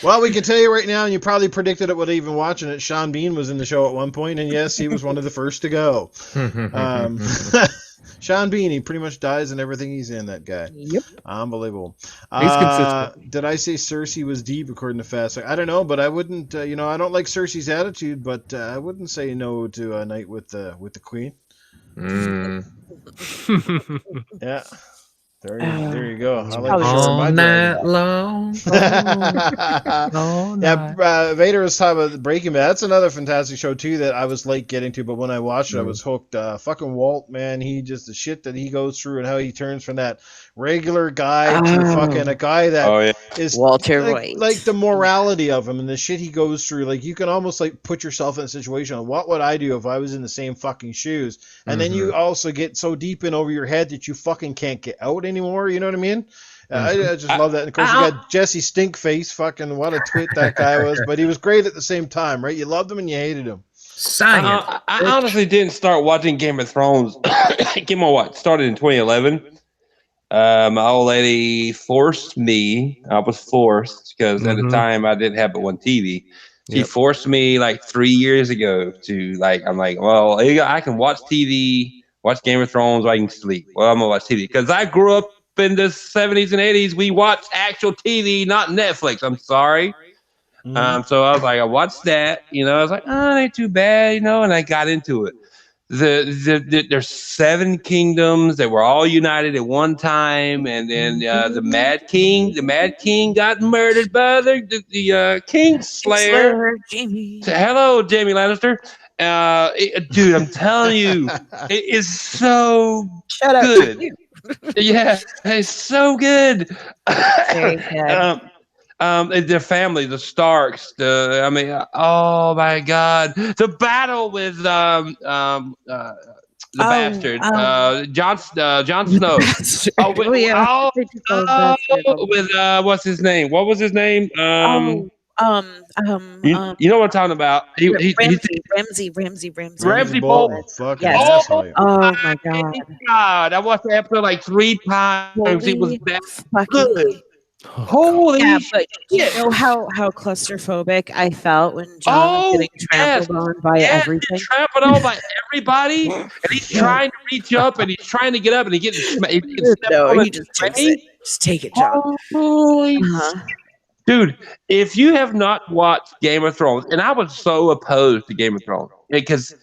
Well, we can tell you right now, and you probably predicted it without even watching it. Sean Bean was in the show at one point, and yes, he was one of the first to go. Sean Bean, he pretty much dies in everything he's in, that guy. Yep. Unbelievable. He's consistent. Did I say Cersei was deep according to Fast? I don't know, but I wouldn't, I don't like Cersei's attitude, but I wouldn't say no to a night with the Queen. Yeah. There you go. I like to show my dragon. long. Vader was talking about Breaking Bad. That's another fantastic show too that I was late getting to, but when I watched it, I was hooked. Fucking Walt, man, he just the shit that he goes through and how he turns from that regular guy to fucking a guy that is Walter White. Like the morality of him and the shit he goes through. Like you can almost like put yourself in a situation. What would I do if I was in the same fucking shoes? And then you also get so deep in over your head that you fucking can't get out anymore. You know what I mean? I just love that. And of course, you got Jesse Stinkface. Fucking what a twit that guy was. But he was great at the same time, right? You loved him and you hated him. Science. I honestly didn't start watching Game of Thrones. Started in 2011. My old lady forced me. I was forced because at the time I didn't have but one TV. She forced me like 3 years ago to I'm like, well, I can watch TV, watch Game of Thrones, or I can sleep. Well, I'm gonna watch TV because I grew up in the 70s and 80s. We watched actual TV, not Netflix. I'm sorry. So I was like, I watched that. I was like, oh, it ain't too bad, and I got into it. There's 7 kingdoms that were all united at one time, and then the Mad King got murdered by the King Slayer. Jamie. Hello, Jamie Lannister. Dude, I'm telling you, it is so good. Yeah, it's so good. Very good. Their family, the Starks. Oh my God, the battle with the bastard, Jon Snow. With what's his name? What was his name? You know what I'm talking about? Ramsay Bolton. Fucking yes. asshole. Oh my God! I watched the episode like 3 times. It was that good. Holy but you know how claustrophobic I felt when John was getting trampled on by everything. Trampled on by everybody, and he's trying to reach up, and he's trying to get up, and he just takes it. Just take it, John. Holy dude! If you have not watched Game of Thrones, and I was so opposed to Game of Thrones because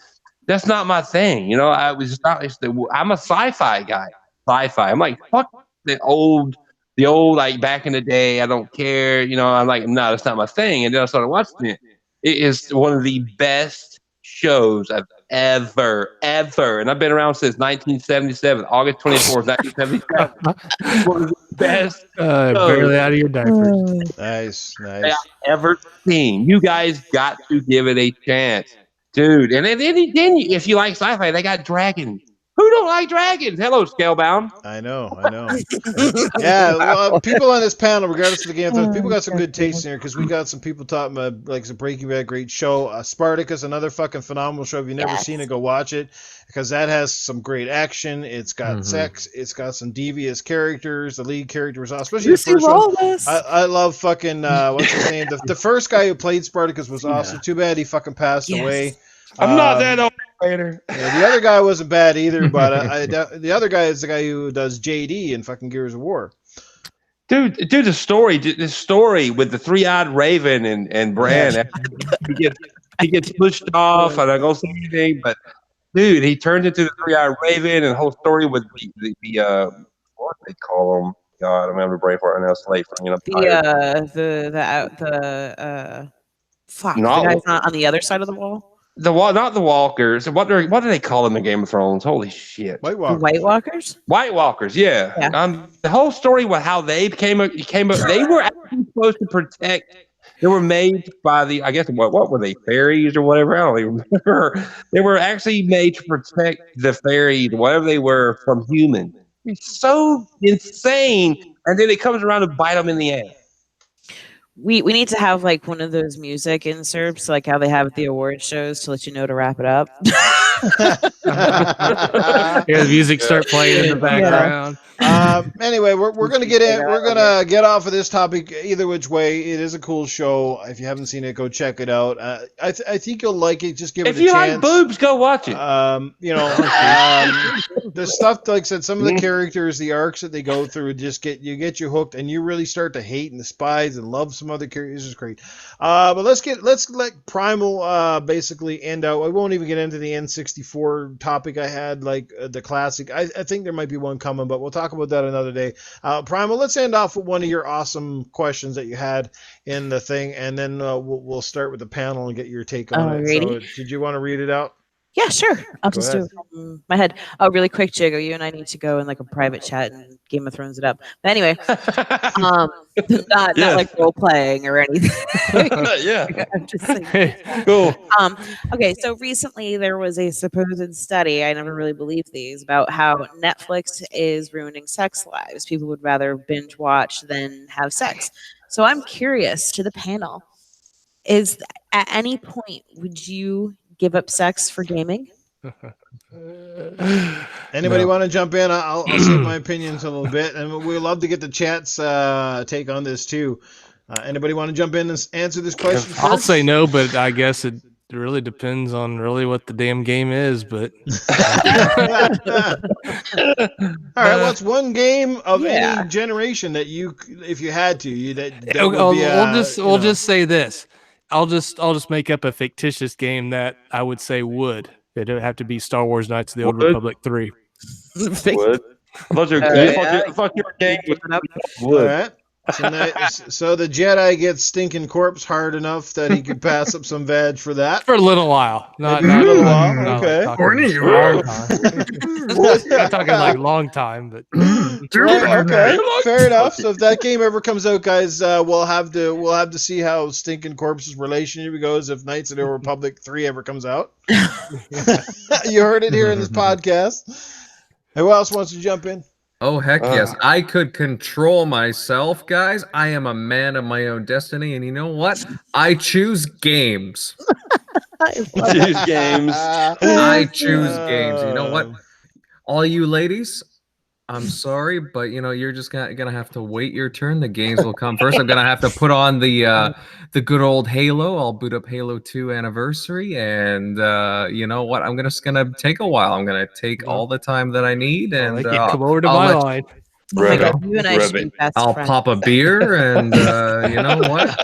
that's not my thing. I'm a sci-fi guy. Sci-fi. I'm like, fuck the old like back in the day. I don't care. I'm like, no, that's not my thing. And then I started watching it. It is one of the best shows I've ever. And I've been around since 1977, August 24th, 1977. One of the best barely out of your diapers. Nice. I've ever seen. You guys got to give it a chance, dude. And then if you like sci-fi, they got dragons. Who don't like dragons? Hello, Scalebound. I know. Yeah, well, people on this panel, regardless of the Game of Thrones, people got some good taste in here because we got some people talking about like some Breaking Bad, great show. Spartacus, another fucking phenomenal show. If you've never seen it, go watch it because that has some great action. It's got sex. It's got some devious characters. The lead character was awesome, especially the first one. I love fucking what's his name? The first guy who played Spartacus was awesome. Too bad he fucking passed away. I'm not that old. Later. Yeah, the other guy wasn't bad either, but the other guy is the guy who does JD in fucking Gears of War. Dude, the story with the 3-eyed raven and Bran. He gets pushed off. I don't go say anything, but dude, he turns into the 3-eyed raven, and the whole story with the what do they call him? God, I'm having a brain fart right now. It's late for me. I'm tired. Fuck, Not- the guy's not on the other side of the wall. Not the Walkers. What do they call them in Game of Thrones? Holy shit! White The Walker. White Walkers. White Walkers, yeah. Yeah. The whole story with how they came up. They were actually supposed to protect. They were made by I guess what were they, fairies or whatever? I don't even remember. They were actually made to protect the fairies, whatever they were, from humans. It's so insane, and then it comes around to bite them in the ass. We need to have like one of those music inserts, like how they have at the award shows, to let you know to wrap it up. Yeah, the music start playing in the background. Anyway, we're gonna get in. We're gonna get off of this topic either which way. It is a cool show. If you haven't seen it, go check it out. I think you'll like it. Just give it a chance. If you like boobs, go watch it. The stuff, like I said, some of the characters, the arcs that they go through, just get you hooked, and you really start to hate and despise and love some other characters. This is great. But let's let Primal basically end out. I won't even get into the N64 topic I had, like the classic. I think there might be one coming, but we'll talk about that another day. Primal, let's end off with one of your awesome questions that you had in the thing, and then we'll start with the panel and get your take on it. So, did you want to read it out? Yeah, sure. I'll just do it from my head. Oh, really quick, Jago, you and I need to go in like a private chat and Game of Thrones it up. But anyway, not like role playing or anything. Yeah. I'm just saying. Cool. Okay, so recently there was a supposed study, I never really believed these, about how Netflix is ruining sex lives. People would rather binge watch than have sex. So I'm curious to the panel, is at any point would you give up sex for gaming? Anybody want to jump in? I'll say my opinions a little bit, and we'd love to get the chat's take on this too. Anybody want to jump in and answer this question first? I'll say no, but I guess it really depends on really what the damn game is. But all right, what's one game of any generation that you, if you had to, we'll just say this. I'll just make up a fictitious game that I would say would. It would have to be Star Wars Knights of the Old Republic 3. Would. I thought your game would. All right. So the Jedi gets Stinkincorpse hard enough that he could pass up some veg for that. For a little while. Not a little while. Okay. Not talking like long time, but okay, fair enough. So if that game ever comes out, guys, we'll have to see how Stinkincorpse's relationship goes if Knights of the Old Republic 3 ever comes out. You heard it here in this podcast. Who else wants to jump in? Oh, heck yes. I could control myself, guys. I am a man of my own destiny, and you know what? I choose games. I choose games. I choose games. You know what? All you ladies, I'm sorry, but you're just gonna have to wait your turn. The games will come first. I'm gonna have to put on the good old Halo. I'll boot up Halo 2 Anniversary, and you know what? I'm just gonna take a while. I'm gonna take all the time that I need, and come over to my line. Oh my God, you and I should be best I'll friends. pop a beer, and you know what?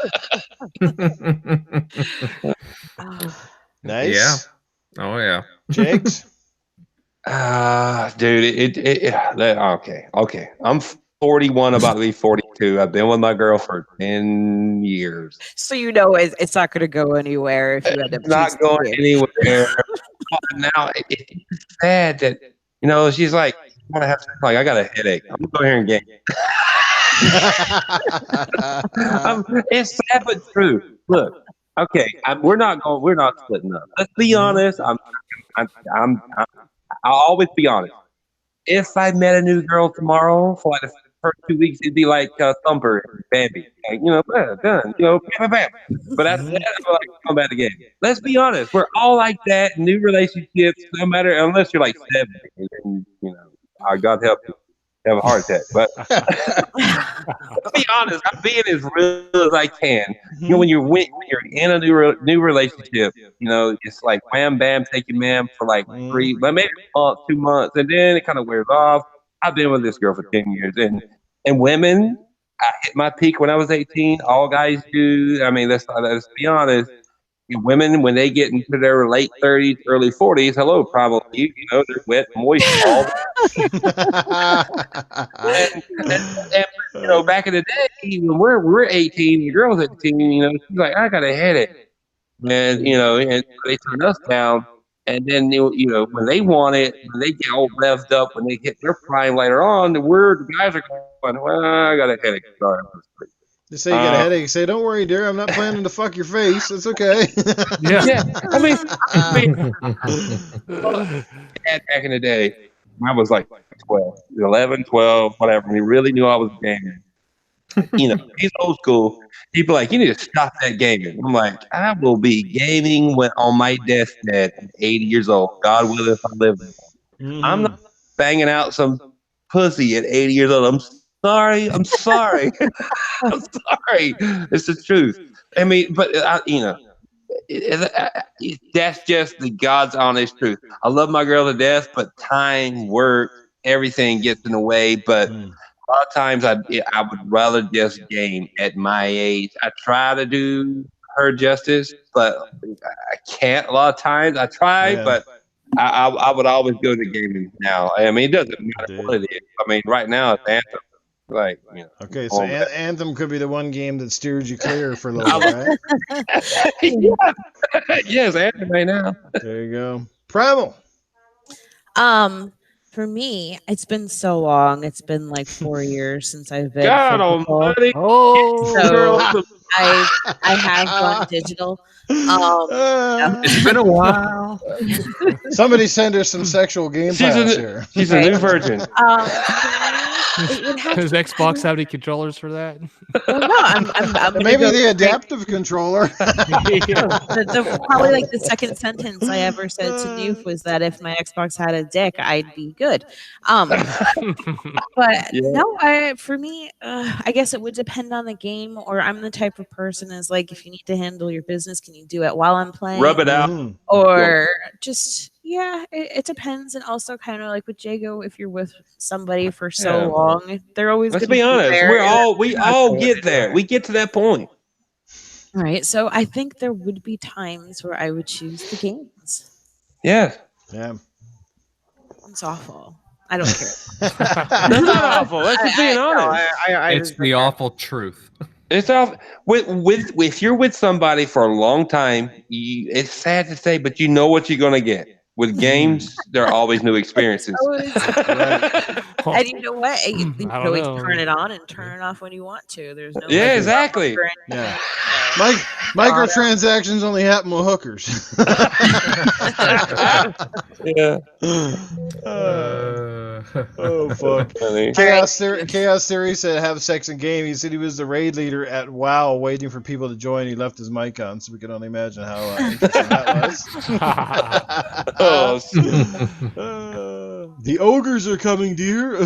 Nice. Yeah. Oh yeah. Jakes. Dude, okay. I'm 41, about to be 42. I've been with my girl for 10 years. So it's not going to go anywhere if you end up not going anywhere. Now it's sad that she's like, I want to have sex. Like, I got a headache. I'm gonna go here and game. It's sad but true. Look, okay, we're not splitting up. Let's be honest. I'll always be honest. If I met a new girl tomorrow for like the first 2 weeks, it'd be like Thumper and Bambi. Like, done. Bam, bam. But after that, I'm like, come back again. Let's be honest. We're all like that. New relationships, no matter, unless you're like 70. And, God help you. Have a heart attack. But let's be honest, I'm being as real as I can. When you're in a new relationship, it's like wham bam, take your man for like 3, but maybe a month, 2 months, and then it kind of wears off. I've been with this girl for 10 years, and women, I hit my peak when I was 18. All guys do. I mean, let's be honest. women, when they get into their late 30s, early 40s, hello, probably, they're wet, moist, all and back in the day, when we're 18, the girl's 18, she's like, I got a headache. And, and they turn us down. And then, when they want it, when they get all revved up, when they hit their prime later on, the guys are going, well, I got a headache. Sorry. Just say you got a headache. Say, don't worry, dear. I'm not planning to fuck your face. It's okay. Yeah. I mean, back in the day, I was like 12, 11, 12, whatever. And he really knew I was gaming. He's old school. People like, you need to stop that gaming. I'm like, I will be gaming on my deathbed at 80 years old. God willing, if I live. I'm not banging out some pussy at 80 years old. I'm sorry. I'm sorry. It's the truth. I mean, but that's just the God's honest truth. I love my girl to death, but time, work, everything gets in the way. But a lot of times I would rather just game at my age. I try to do her justice, but I can't a lot of times. I try, but I would always go to gaming now. I mean, it doesn't matter what it is. I mean, right now it's Anthem. Like, Okay, so Anthem could be the one game that steers you clear for a little bit, right? Yes, Anthem right now. There you go. Primal. For me, it's been so long. It's been like 4 years since I've been. God almighty! So I have gone digital. It's been a while. Somebody send her some sexual game files here. She's a new virgin. Does Xbox have any controllers for that? Well, no, I'm maybe the adaptive controller. Probably like the second sentence I ever said to Noof was that if my Xbox had a dick, I'd be good. But no, for me, I guess it would depend on the game. Or I'm the type of person is like, if you need to handle your business, can you do it while I'm playing? Rub it out. Or just it depends. And also kind of like with Jago, if you're with somebody for so long, they're always. Let's be honest. We all get there. We get to that point. All right. So I think there would be times where I would choose the games. Yeah. It's awful. I don't care. That's not awful. That's just being honest. It's the awful truth. It's awful. If you're with somebody for a long time, it's sad to say, but you know what you're gonna get. With games, there are always new experiences. And you know what? You can always turn it on and turn it off when you want to. There's no exactly. Microtransactions only happen with hookers. Oh fuck! Chaos Theory said have sex and game. He said he was the raid leader at WoW, waiting for people to join. He left his mic on, so we can only imagine how interesting that was. The ogres are coming, dear.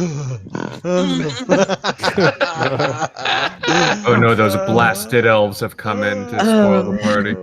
Oh no, those blasted elves have come in to spoil the party.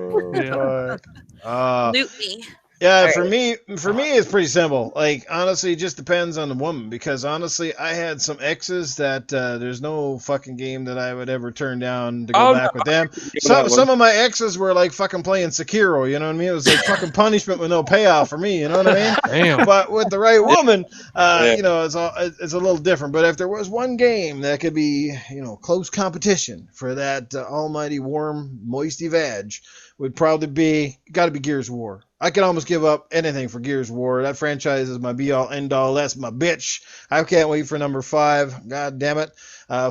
Loot me. Yeah, for me, it's pretty simple. Like, honestly, it just depends on the woman. Because, honestly, I had some exes that there's no fucking game that I would ever turn down to go back with them. Some of my exes were like fucking playing Sekiro, you know what I mean? It was like fucking punishment with no payoff for me, you know what I mean? Damn. But with the right woman, it's a little different. But if there was one game that could be, close competition for that almighty warm, moisty vag, would probably got to be Gears of War. I could almost give up anything for Gears of War. That franchise is my be-all, end-all. That's my bitch. I can't wait for number 5. God damn it.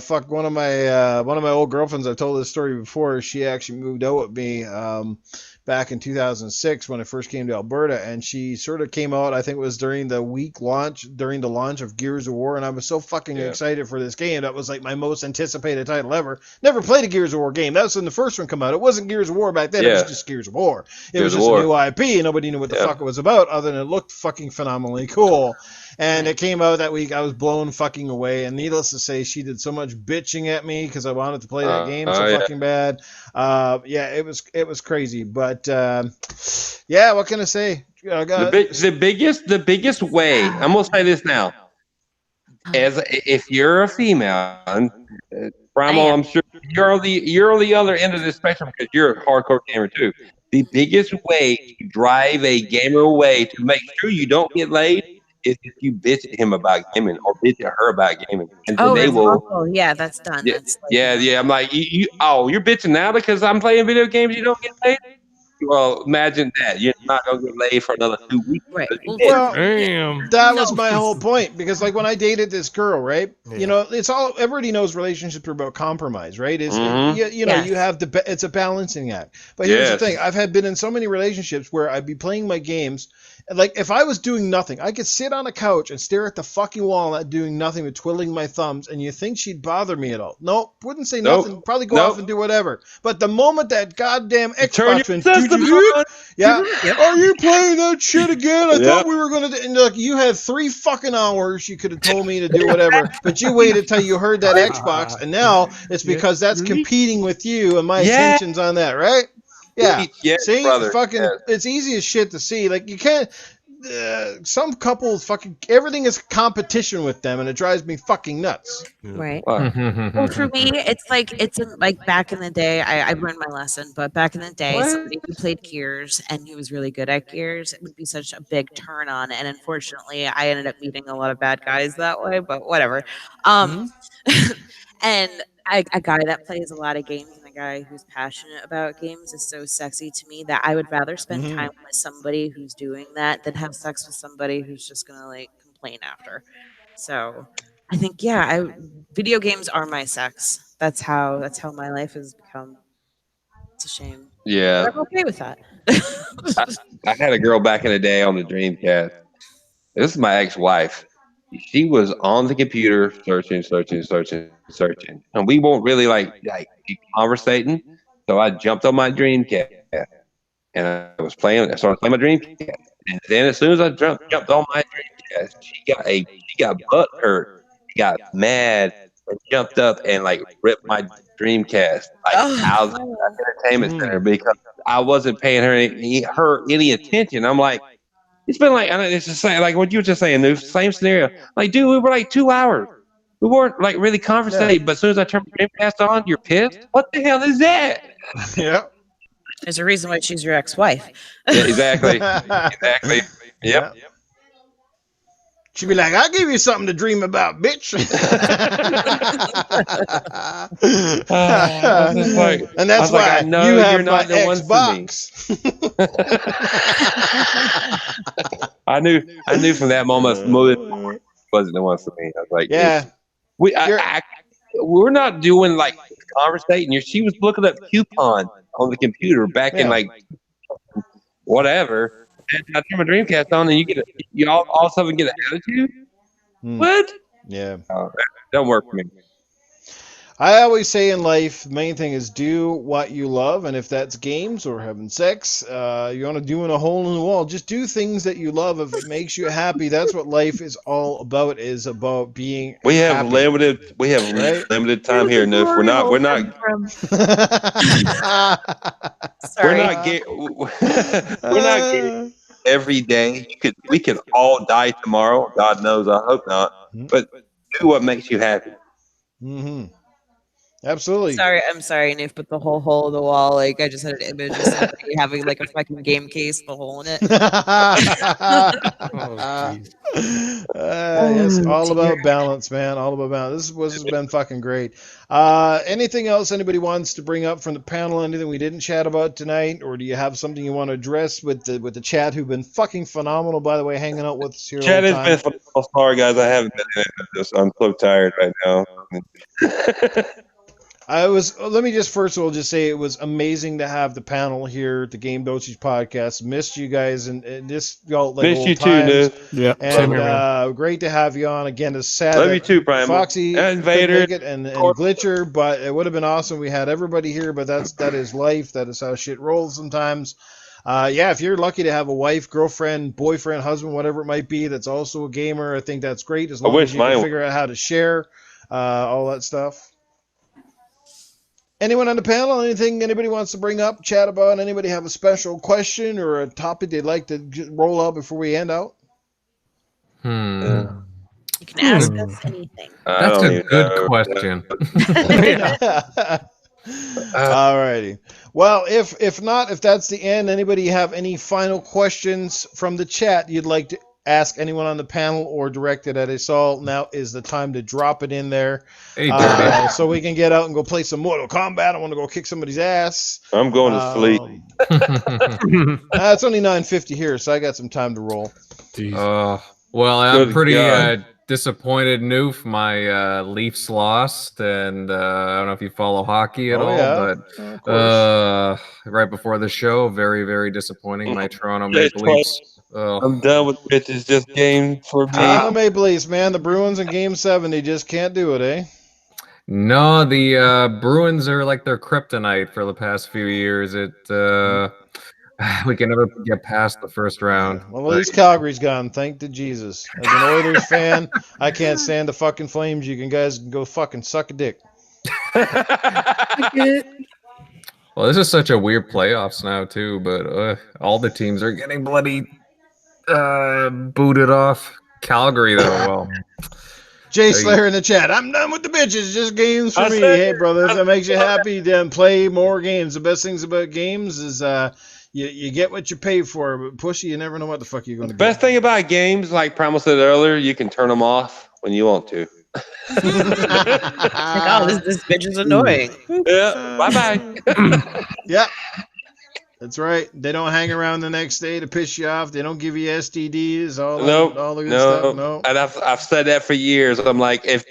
Fuck, one of my old girlfriends, I've told this story before, she actually moved out with me back in 2006 when I first came to Alberta, and she sort of came out, I think it was during the launch of Gears of War, and I was so fucking excited for this game. That was like my most anticipated title ever. Never played a Gears of War game. That was when the first one came out. It wasn't Gears of War back then. It was just Gears of War. It was just a new IP, and nobody knew what the fuck it was about, other than it looked fucking phenomenally cool. And it came out that week. I was blown fucking away. And needless to say, she did so much bitching at me because I wanted to play that game so fucking bad. It was crazy. But what can I say? The biggest way. I'm gonna say this now. If you're a female, Primal, I'm sure you're on the other end of the spectrum because you're a hardcore gamer too. The biggest way to drive a gamer away to make sure you don't get laid is if you bitch at him about gaming or bitch at her about gaming, and then Oh, they that's will. awful. Yeah, that's done. Yeah, That's like, yeah. I'm like, you're bitching now because I'm playing video games. You don't get laid. Well, imagine that you're not gonna get laid for another 2 weeks. right. because you Well, bitch. Well, Damn. that No. was my whole point, because like when I dated this girl, right? Yeah. You know, it's all, everybody knows relationships are about compromise, right? It's Mhm. you know, Yes. you have to, it's a balancing act. But here's the Yes. thing: I've been in so many relationships where I'd be playing my games, and like if I was doing nothing, I could sit on a couch and stare at the fucking wall, not doing nothing but twiddling my thumbs, and you think she'd bother me at all? Nope, wouldn't say Nope. nothing. Probably go Nope. off and do whatever. But the moment that goddamn Turn Xbox your went, system on. yeah. Are you playing that shit again? I Yep. thought we were gonna. And look, you had 3 fucking hours. You could have told me to do whatever, but you waited till you heard that Xbox, and now it's because that's competing with you, and my Yeah. attention's on that, right? Yeah. Yes, See, brother. fucking, Yes. it's easy as shit to see. Like you can't. Some couples fucking everything is competition with them, and it drives me fucking nuts. right. Wow. Well, for me, it's like back in the day. I learned my lesson, but back in the day, What? somebody who played Gears and he was really good at Gears, it would be such a big turn on. And unfortunately, I ended up meeting a lot of bad guys that way. But whatever. And a guy that plays a lot of games and a guy who's passionate about games is so sexy to me that I would rather spend Mhm. time with somebody who's doing that than have sex with somebody who's just gonna like complain after. So I think video games are my sex. That's how my life has become. It's a shame. Yeah. But I'm okay with that. I had a girl back in the day on the Dreamcast. This is my ex-wife. She was on the computer searching, and we won't really like keep conversating. So I jumped on my Dreamcast and I was playing. I started playing my Dreamcast, and then as soon as I jumped on my Dreamcast, she got butt hurt. She got mad and jumped up and like ripped my Dreamcast out of the entertainment center because I wasn't paying her any attention. I'm like. It's been like, and it's just saying, like what you were just saying, the same scenario. Like, dude, we were like 2 hours. We weren't like really conversating, but as soon as I turned the Dreamcast on, you're pissed? What the hell is that? Yeah. There's a reason why she's your ex-wife. Yeah, exactly. Exactly. Yep. She'd be like, "I'll give you something to dream about, bitch." I was just like, And that's why I know you have you're not my the one for me. Xbox. I knew from that moment moving forward, she wasn't the one for me. I was like, Yeah. we're not doing like conversating. She was looking up coupons on the computer back in like whatever. And I turn my Dreamcast on, and you all of a sudden get an attitude. What? Yeah. Oh, that don't work for me. I always say in life, the main thing is do what you love, and if that's games or having sex, you want to do in a hole in the wall, just do things that you love. If it makes you happy, that's what life is all about. Is about being. We have happy. limited time here, Noof. We're not we're not getting every day. We could all die tomorrow. God knows, I hope not. But do what makes you happy. Mm-hmm. Absolutely. I'm sorry, Nif, but the whole hole in the wall, like I just had an image of somebody having like a fucking game case, the hole in it. Yes, all about balance, man. All about balance. This has been fucking great. Anything else anybody wants to bring up from the panel? Anything we didn't chat about tonight, or do you have something you want to address with the chat, who've been fucking phenomenal, by the way, hanging out with us here? Chat all the has time. been phenomenal. Sorry, guys, I haven't been in it. I'm so tired right now. Let me just first of all just say it was amazing to have the panel here at the Game Dosage Podcast. Missed you guys, and this felt like Miss old you times. too, Noof. Yeah, same here, man. And great to have you on again. It's sad Love that you too, Primal. Foxy And couldn't Invader. make it, and Glitcher, but it would have been awesome. We had everybody here, but that is life. That is how shit rolls sometimes. If you're lucky to have a wife, girlfriend, boyfriend, husband, whatever it might be, that's also a gamer, I think that's great, as long as you can figure out how to share all that stuff. Anyone on the panel, anything anybody wants to bring up, chat about? Anybody have a special question or a topic they'd like to roll out before we end out? You can ask us anything. That's a good question. Alrighty. Well, if not, if that's the end, anybody have any final questions from the chat you'd like to ask anyone on the panel or direct it at us all, now is the time to drop it in there. Hey, so we can get out and go play some Mortal Kombat. I want to go kick somebody's ass. I'm going to sleep. It's only 9:50 here, so I got some time to roll. Well, I'm Good pretty God. disappointed, Noof. My Leafs lost, and I don't know if you follow hockey at all, but right before the show, very, very disappointing. My Toronto Maple Leafs. I'm done with bitches. Just game for me. The Maple Leafs, man. The Bruins in Game 7, they just can't do it, eh? No, the Bruins are like their kryptonite for the past few years. We can never get past the first round. Well, at least Calgary's gone. Thank to Jesus. As an Oilers fan, I can't stand the fucking Flames. You guys can go fucking suck a dick. Well, this is such a weird playoffs now too, but all the teams are getting bloody booted off. Calgary though, well. Jay Slayer in the chat. I'm done with the bitches. Just games for me. Hey, brother, if that makes you happy, then play more games. The best things about games is you get what you pay for. But Pushy, you never know what the fuck you're going to get. Best thing about games, like Primal said earlier, you can turn them off when you want to. This bitch is annoying. Yeah. Bye-bye. Yeah. That's right. They don't hang around the next day to piss you off. They don't give you STDs. All the good stuff. No. And I've said that for years. I'm like, if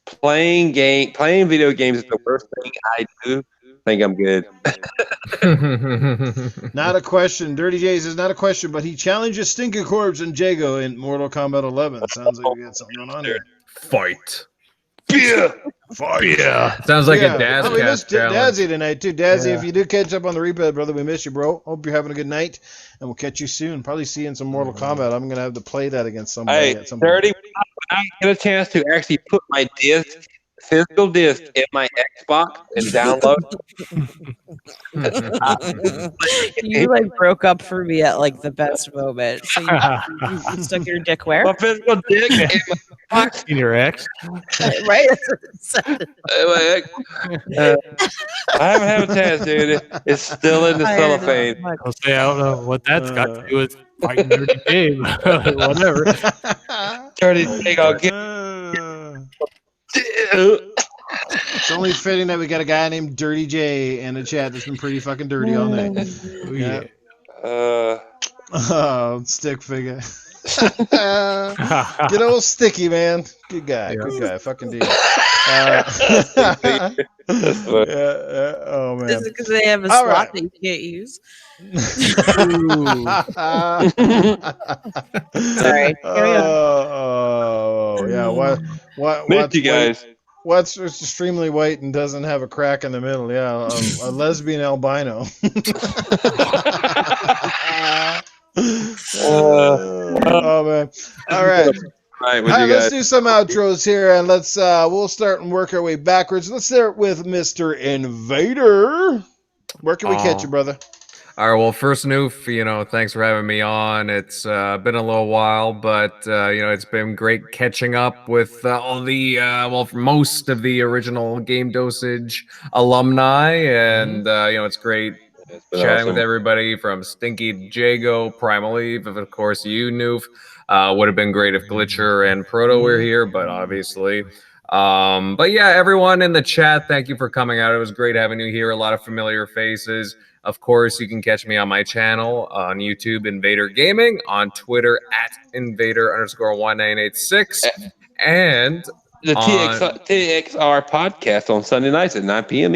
playing video games is the worst thing I do, I think I'm good. Not a question. Dirty J's is not a question, but he challenges Stinkincorpse and Jago in Mortal Kombat 11. Sounds like we got something going on here. Fight. Yeah. Fight. Yeah. Sounds like a Dazcast we missed challenge. Dazzy tonight too. Dazzy, if you do catch up on the replay, brother, we miss you, bro. Hope you're having a good night, and we'll catch you soon. Probably see you in some Mortal Kombat. I'm gonna have to play that against somebody. Hey, Dirty, when I get a chance to actually put my physical disc in my Xbox and download. You like broke up for me at like the best moment. So you stuck your dick where? My physical disc in my Xbox. In your ex. Right? I haven't had a chance, dude. It's still in the cellophane. I'll say I don't know what that's got to do with fighting Dirty Game. Whatever. Dirty Dig, I'll get. It's only fitting that we got a guy named Dirty J in the chat that's been pretty fucking dirty all night. Stick figure. Get old Sticky, man. Good guy. Good guy. Fucking dude. Oh, man. Is it because they have a slot that you can't use? Sorry. Oh, yeah. What you guys? What's extremely white and doesn't have a crack in the middle? Yeah, a lesbian albino. Oh man! All right. Right, Let's do some outros here, and we'll start and work our way backwards. Let's start with Mr. Invader. Where can we catch you, brother? All right, well, first, Noof, thanks for having me on. It's been a little while, but, it's been great catching up with all the, most of the original Game Dosage alumni, and, it's great chatting with everybody from Stinky, Jago, Primal Eve, of course, you, Noof. Would have been great if Glitcher and Proto were here, but obviously. But yeah, everyone in the chat, thank you for coming out. It was great having you here. A lot of familiar faces. Of course, you can catch me on my channel on YouTube, Invader Gaming, on Twitter at Invader_1986, and the TXR podcast on Sunday nights at 9 p.m.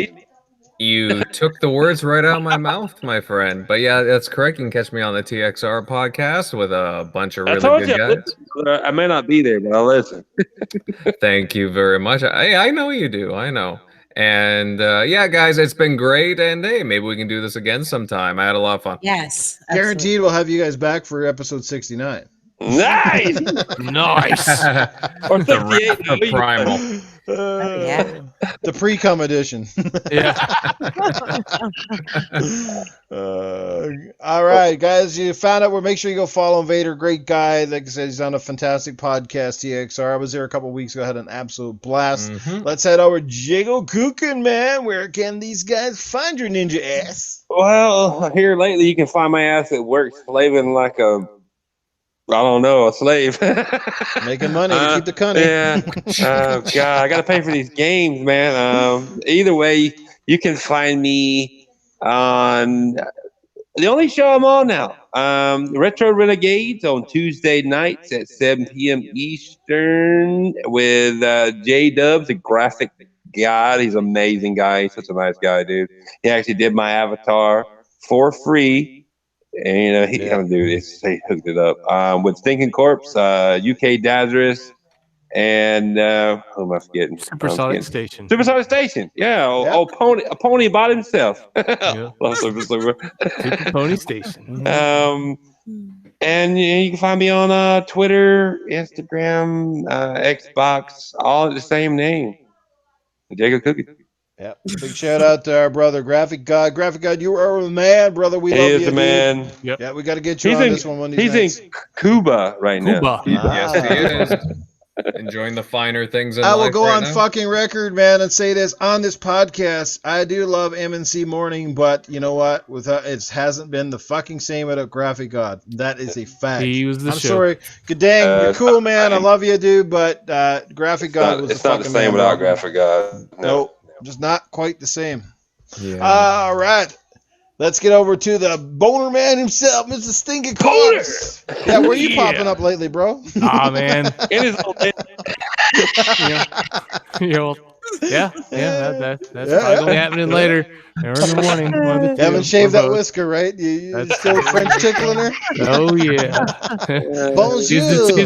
You took the words right out of my mouth, my friend. But yeah, that's correct. You can catch me on the TXR podcast with a bunch of really good guys. I may not be there, but I'll listen. Thank you very much. I know you do. I know. And yeah, guys, it's been great. And hey, maybe we can do this again sometime. I had a lot of fun. Yes. Guaranteed we'll have you guys back for episode 69. Nice. Nice. Or the Primal. yeah. The pre-cum edition. Yeah. All right, guys, you found out where. Make sure you go follow Invader. Great guy. Like I said, he's on a fantastic podcast, TXR. I was there a couple weeks ago. Had an absolute blast. Let's head over to Jago Kuken, man. Where can these guys find your ninja ass? Well, here lately you can find my ass at work slaving like a slave. Making money to keep the cunning. Yeah. God, I got to pay for these games, man. Either way, you can find me on the only show I'm on now. Retro Renegades on Tuesday nights at 7 p.m. Eastern with J-Dubs, a graphic god. He's an amazing guy. He's such a nice guy, dude. He actually did my avatar for free. And he kind of do this. He hooked it up with Stinkincorpse, UK Dazarus, and who am I forgetting? Supersonic Station. Supersonic Station. Yeah. A pony about himself. Yeah. Super Pony Station. And you can find me on Twitter, Instagram, Xbox, all at the same name. Jago Kuken. Yep. Big shout out to our brother, Graphic God. Graphic God, you are a man, brother. We love you. He is the man. Yep. Yeah, we got to get you on this one of these He's nights. in Cuba right now. Yes, he is. Enjoying the finer things in life. I will go right on now. fucking record, man, and say this on this podcast. I do love MNC Morning, but you know what? It hasn't been the fucking same without Graphic God. That is a fact. He was the I'm show. sorry. Good dang, you're cool, man. I love you, dude, but Graphic God was It's the not fucking the same man, without bro. Graphic God. Nope. Just not quite the same. Yeah. All right. Let's get over to the boner man himself, Mr. Stinkincorpse. Yeah, where you popping up lately, bro? Ah, man. It is That's probably happening later or in the morning. One of the You two, haven't shaved or that both. whisker, right? You That's- still French tickling her? Oh, yeah. Bonjour.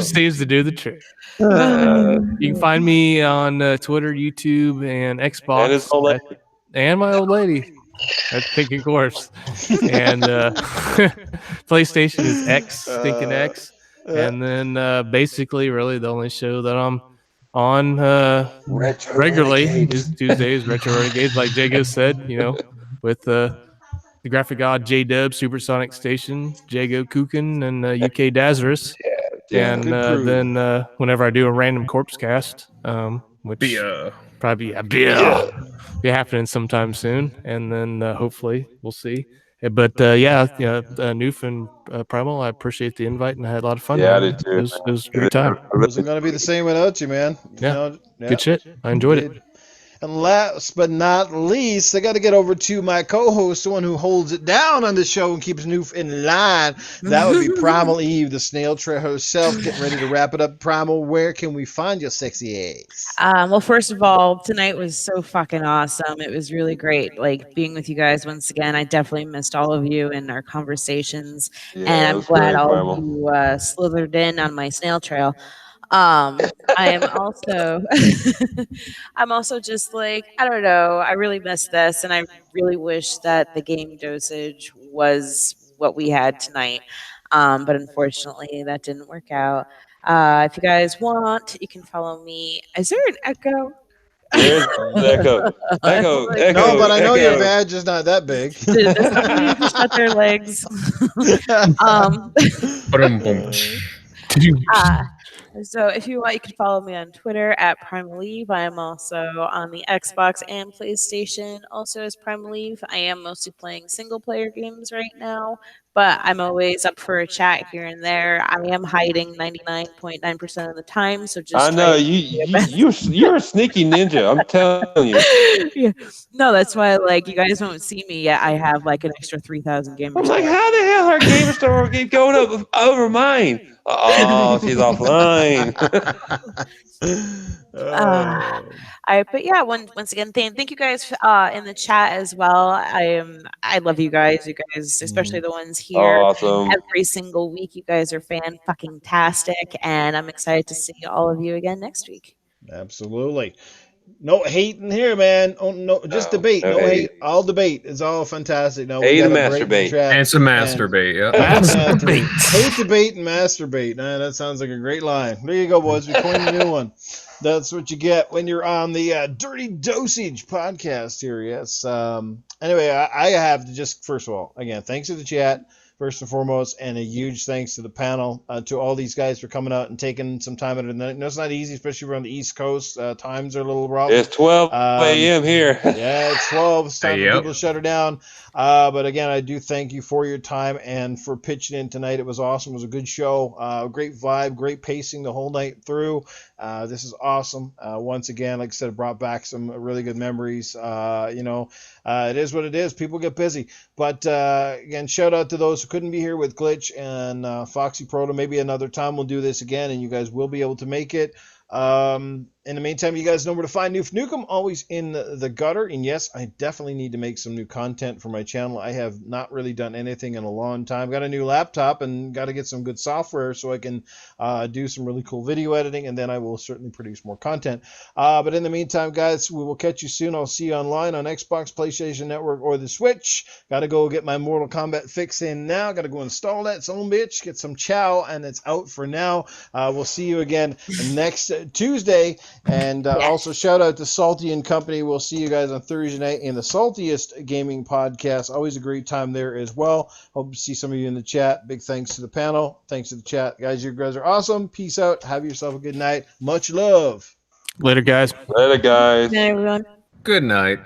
seems to do the trick. You can find me on Twitter, YouTube, and Xbox. And his old lady. And my old lady. That's Stinkincorpse. And PlayStation is X, Stinking X. And then basically, really, the only show that I'm on regularly is Tuesdays, Retro Renegades, like Jago said, with the graphic god J-Dub, Supersonic Station, Jago Kuken, and UK Dazarus. And then whenever I do a random corpse cast, which probably be happening sometime soon, and then hopefully we'll see. But Noof and Primal, I appreciate the invite, and I had a lot of fun. Yeah, I man. did too. It was a great time. Wasn't going to be the same without you, man. Yeah. Good shit. I enjoyed it. And last but not least, I got to get over to my co-host, the one who holds it down on the show and keeps Noof in line. That would be Primal Eve, the snail trail herself, getting ready to wrap it up. Primal, where can we find your sexy ass? Well, first of all, tonight was so fucking awesome. It was really great, like being with you guys once again. I definitely missed all of you and our conversations, and I'm glad all of you slithered in on my snail trail. I am also I'm also just like, I don't know, I really miss this, and I really wish that the game dosage was what we had tonight, but unfortunately that didn't work out. If you guys want, you can follow me. Is there an echo? There's Echo. No, but I know your badge is not that big. Dude, somebody just got their legs. So if you want, you can follow me on Twitter at Primal Eve. I am also on the Xbox and PlayStation, also as Primal Eve. I am mostly playing single player games right now, but I'm always up for a chat here and there. I am hiding 99.9% of the time, so just I know you're a sneaky ninja. I'm telling you. Yeah. No, that's why like you guys won't see me yet. I have like an extra 3,000 gamers. I'm like, how the hell our gamer store keep going up over mine? Oh, she's offline. But yeah, once again, thank you guys in the chat as well. I love you guys, especially the ones here. Awesome. Every single week, you guys are fan-fucking-tastic, and I'm excited to see all of you again next week. Absolutely. No hate in here, man. Oh no, just debate. No hate. All debate. It's all fantastic. No, hate and masturbate. And some masturbate. Yeah. Hate, debate, and masturbate. That sounds like a great line. There you go, boys. We coined a new one. That's what you get when you're on the Dirty Dosage podcast here. Yes. Anyway, I have to just, first of all, again, thanks to the chat. First and foremost, and a huge thanks to the panel, to all these guys for coming out and taking some time out of the night. No, it's not easy, especially around the East Coast. Times are a little rough. It's 12 a.m. here. Yeah, it's 12. It's time for people to shut her down. But again, I do thank you for your time and for pitching in tonight. It was awesome. It was a good show. Great vibe, great pacing the whole night through. This is awesome. Once again, like I said, it brought back some really good memories. It is what it is. People get busy. But again, shout out to those who couldn't be here with Glitch and Foxy Proto. Maybe another time we'll do this again, and you guys will be able to make it. In the meantime, you guys know where to find Noof Nukem, always in the gutter. And yes, I definitely need to make some new content for my channel. I have not really done anything in a long time. Got a new laptop and got to get some good software so I can do some really cool video editing, and then I will certainly produce more content. But in the meantime, guys, we will catch you soon. I'll see you online on Xbox, PlayStation Network, or the Switch. Got to go get my Mortal Kombat fix in now. Got to go install that son bitch, get some chow, and it's out for now. We'll see you again next Tuesday. And also shout out to Salty and Company. We'll see you guys on Thursday night in the Saltiest Gaming Podcast. Always a great time there as well. Hope to see some of you in the chat. Big thanks to the panel. Thanks to the chat. Guys, you guys are awesome. Peace out. Have yourself a good night. Much love. Later, guys. Later, guys. Good night, everyone. Good night.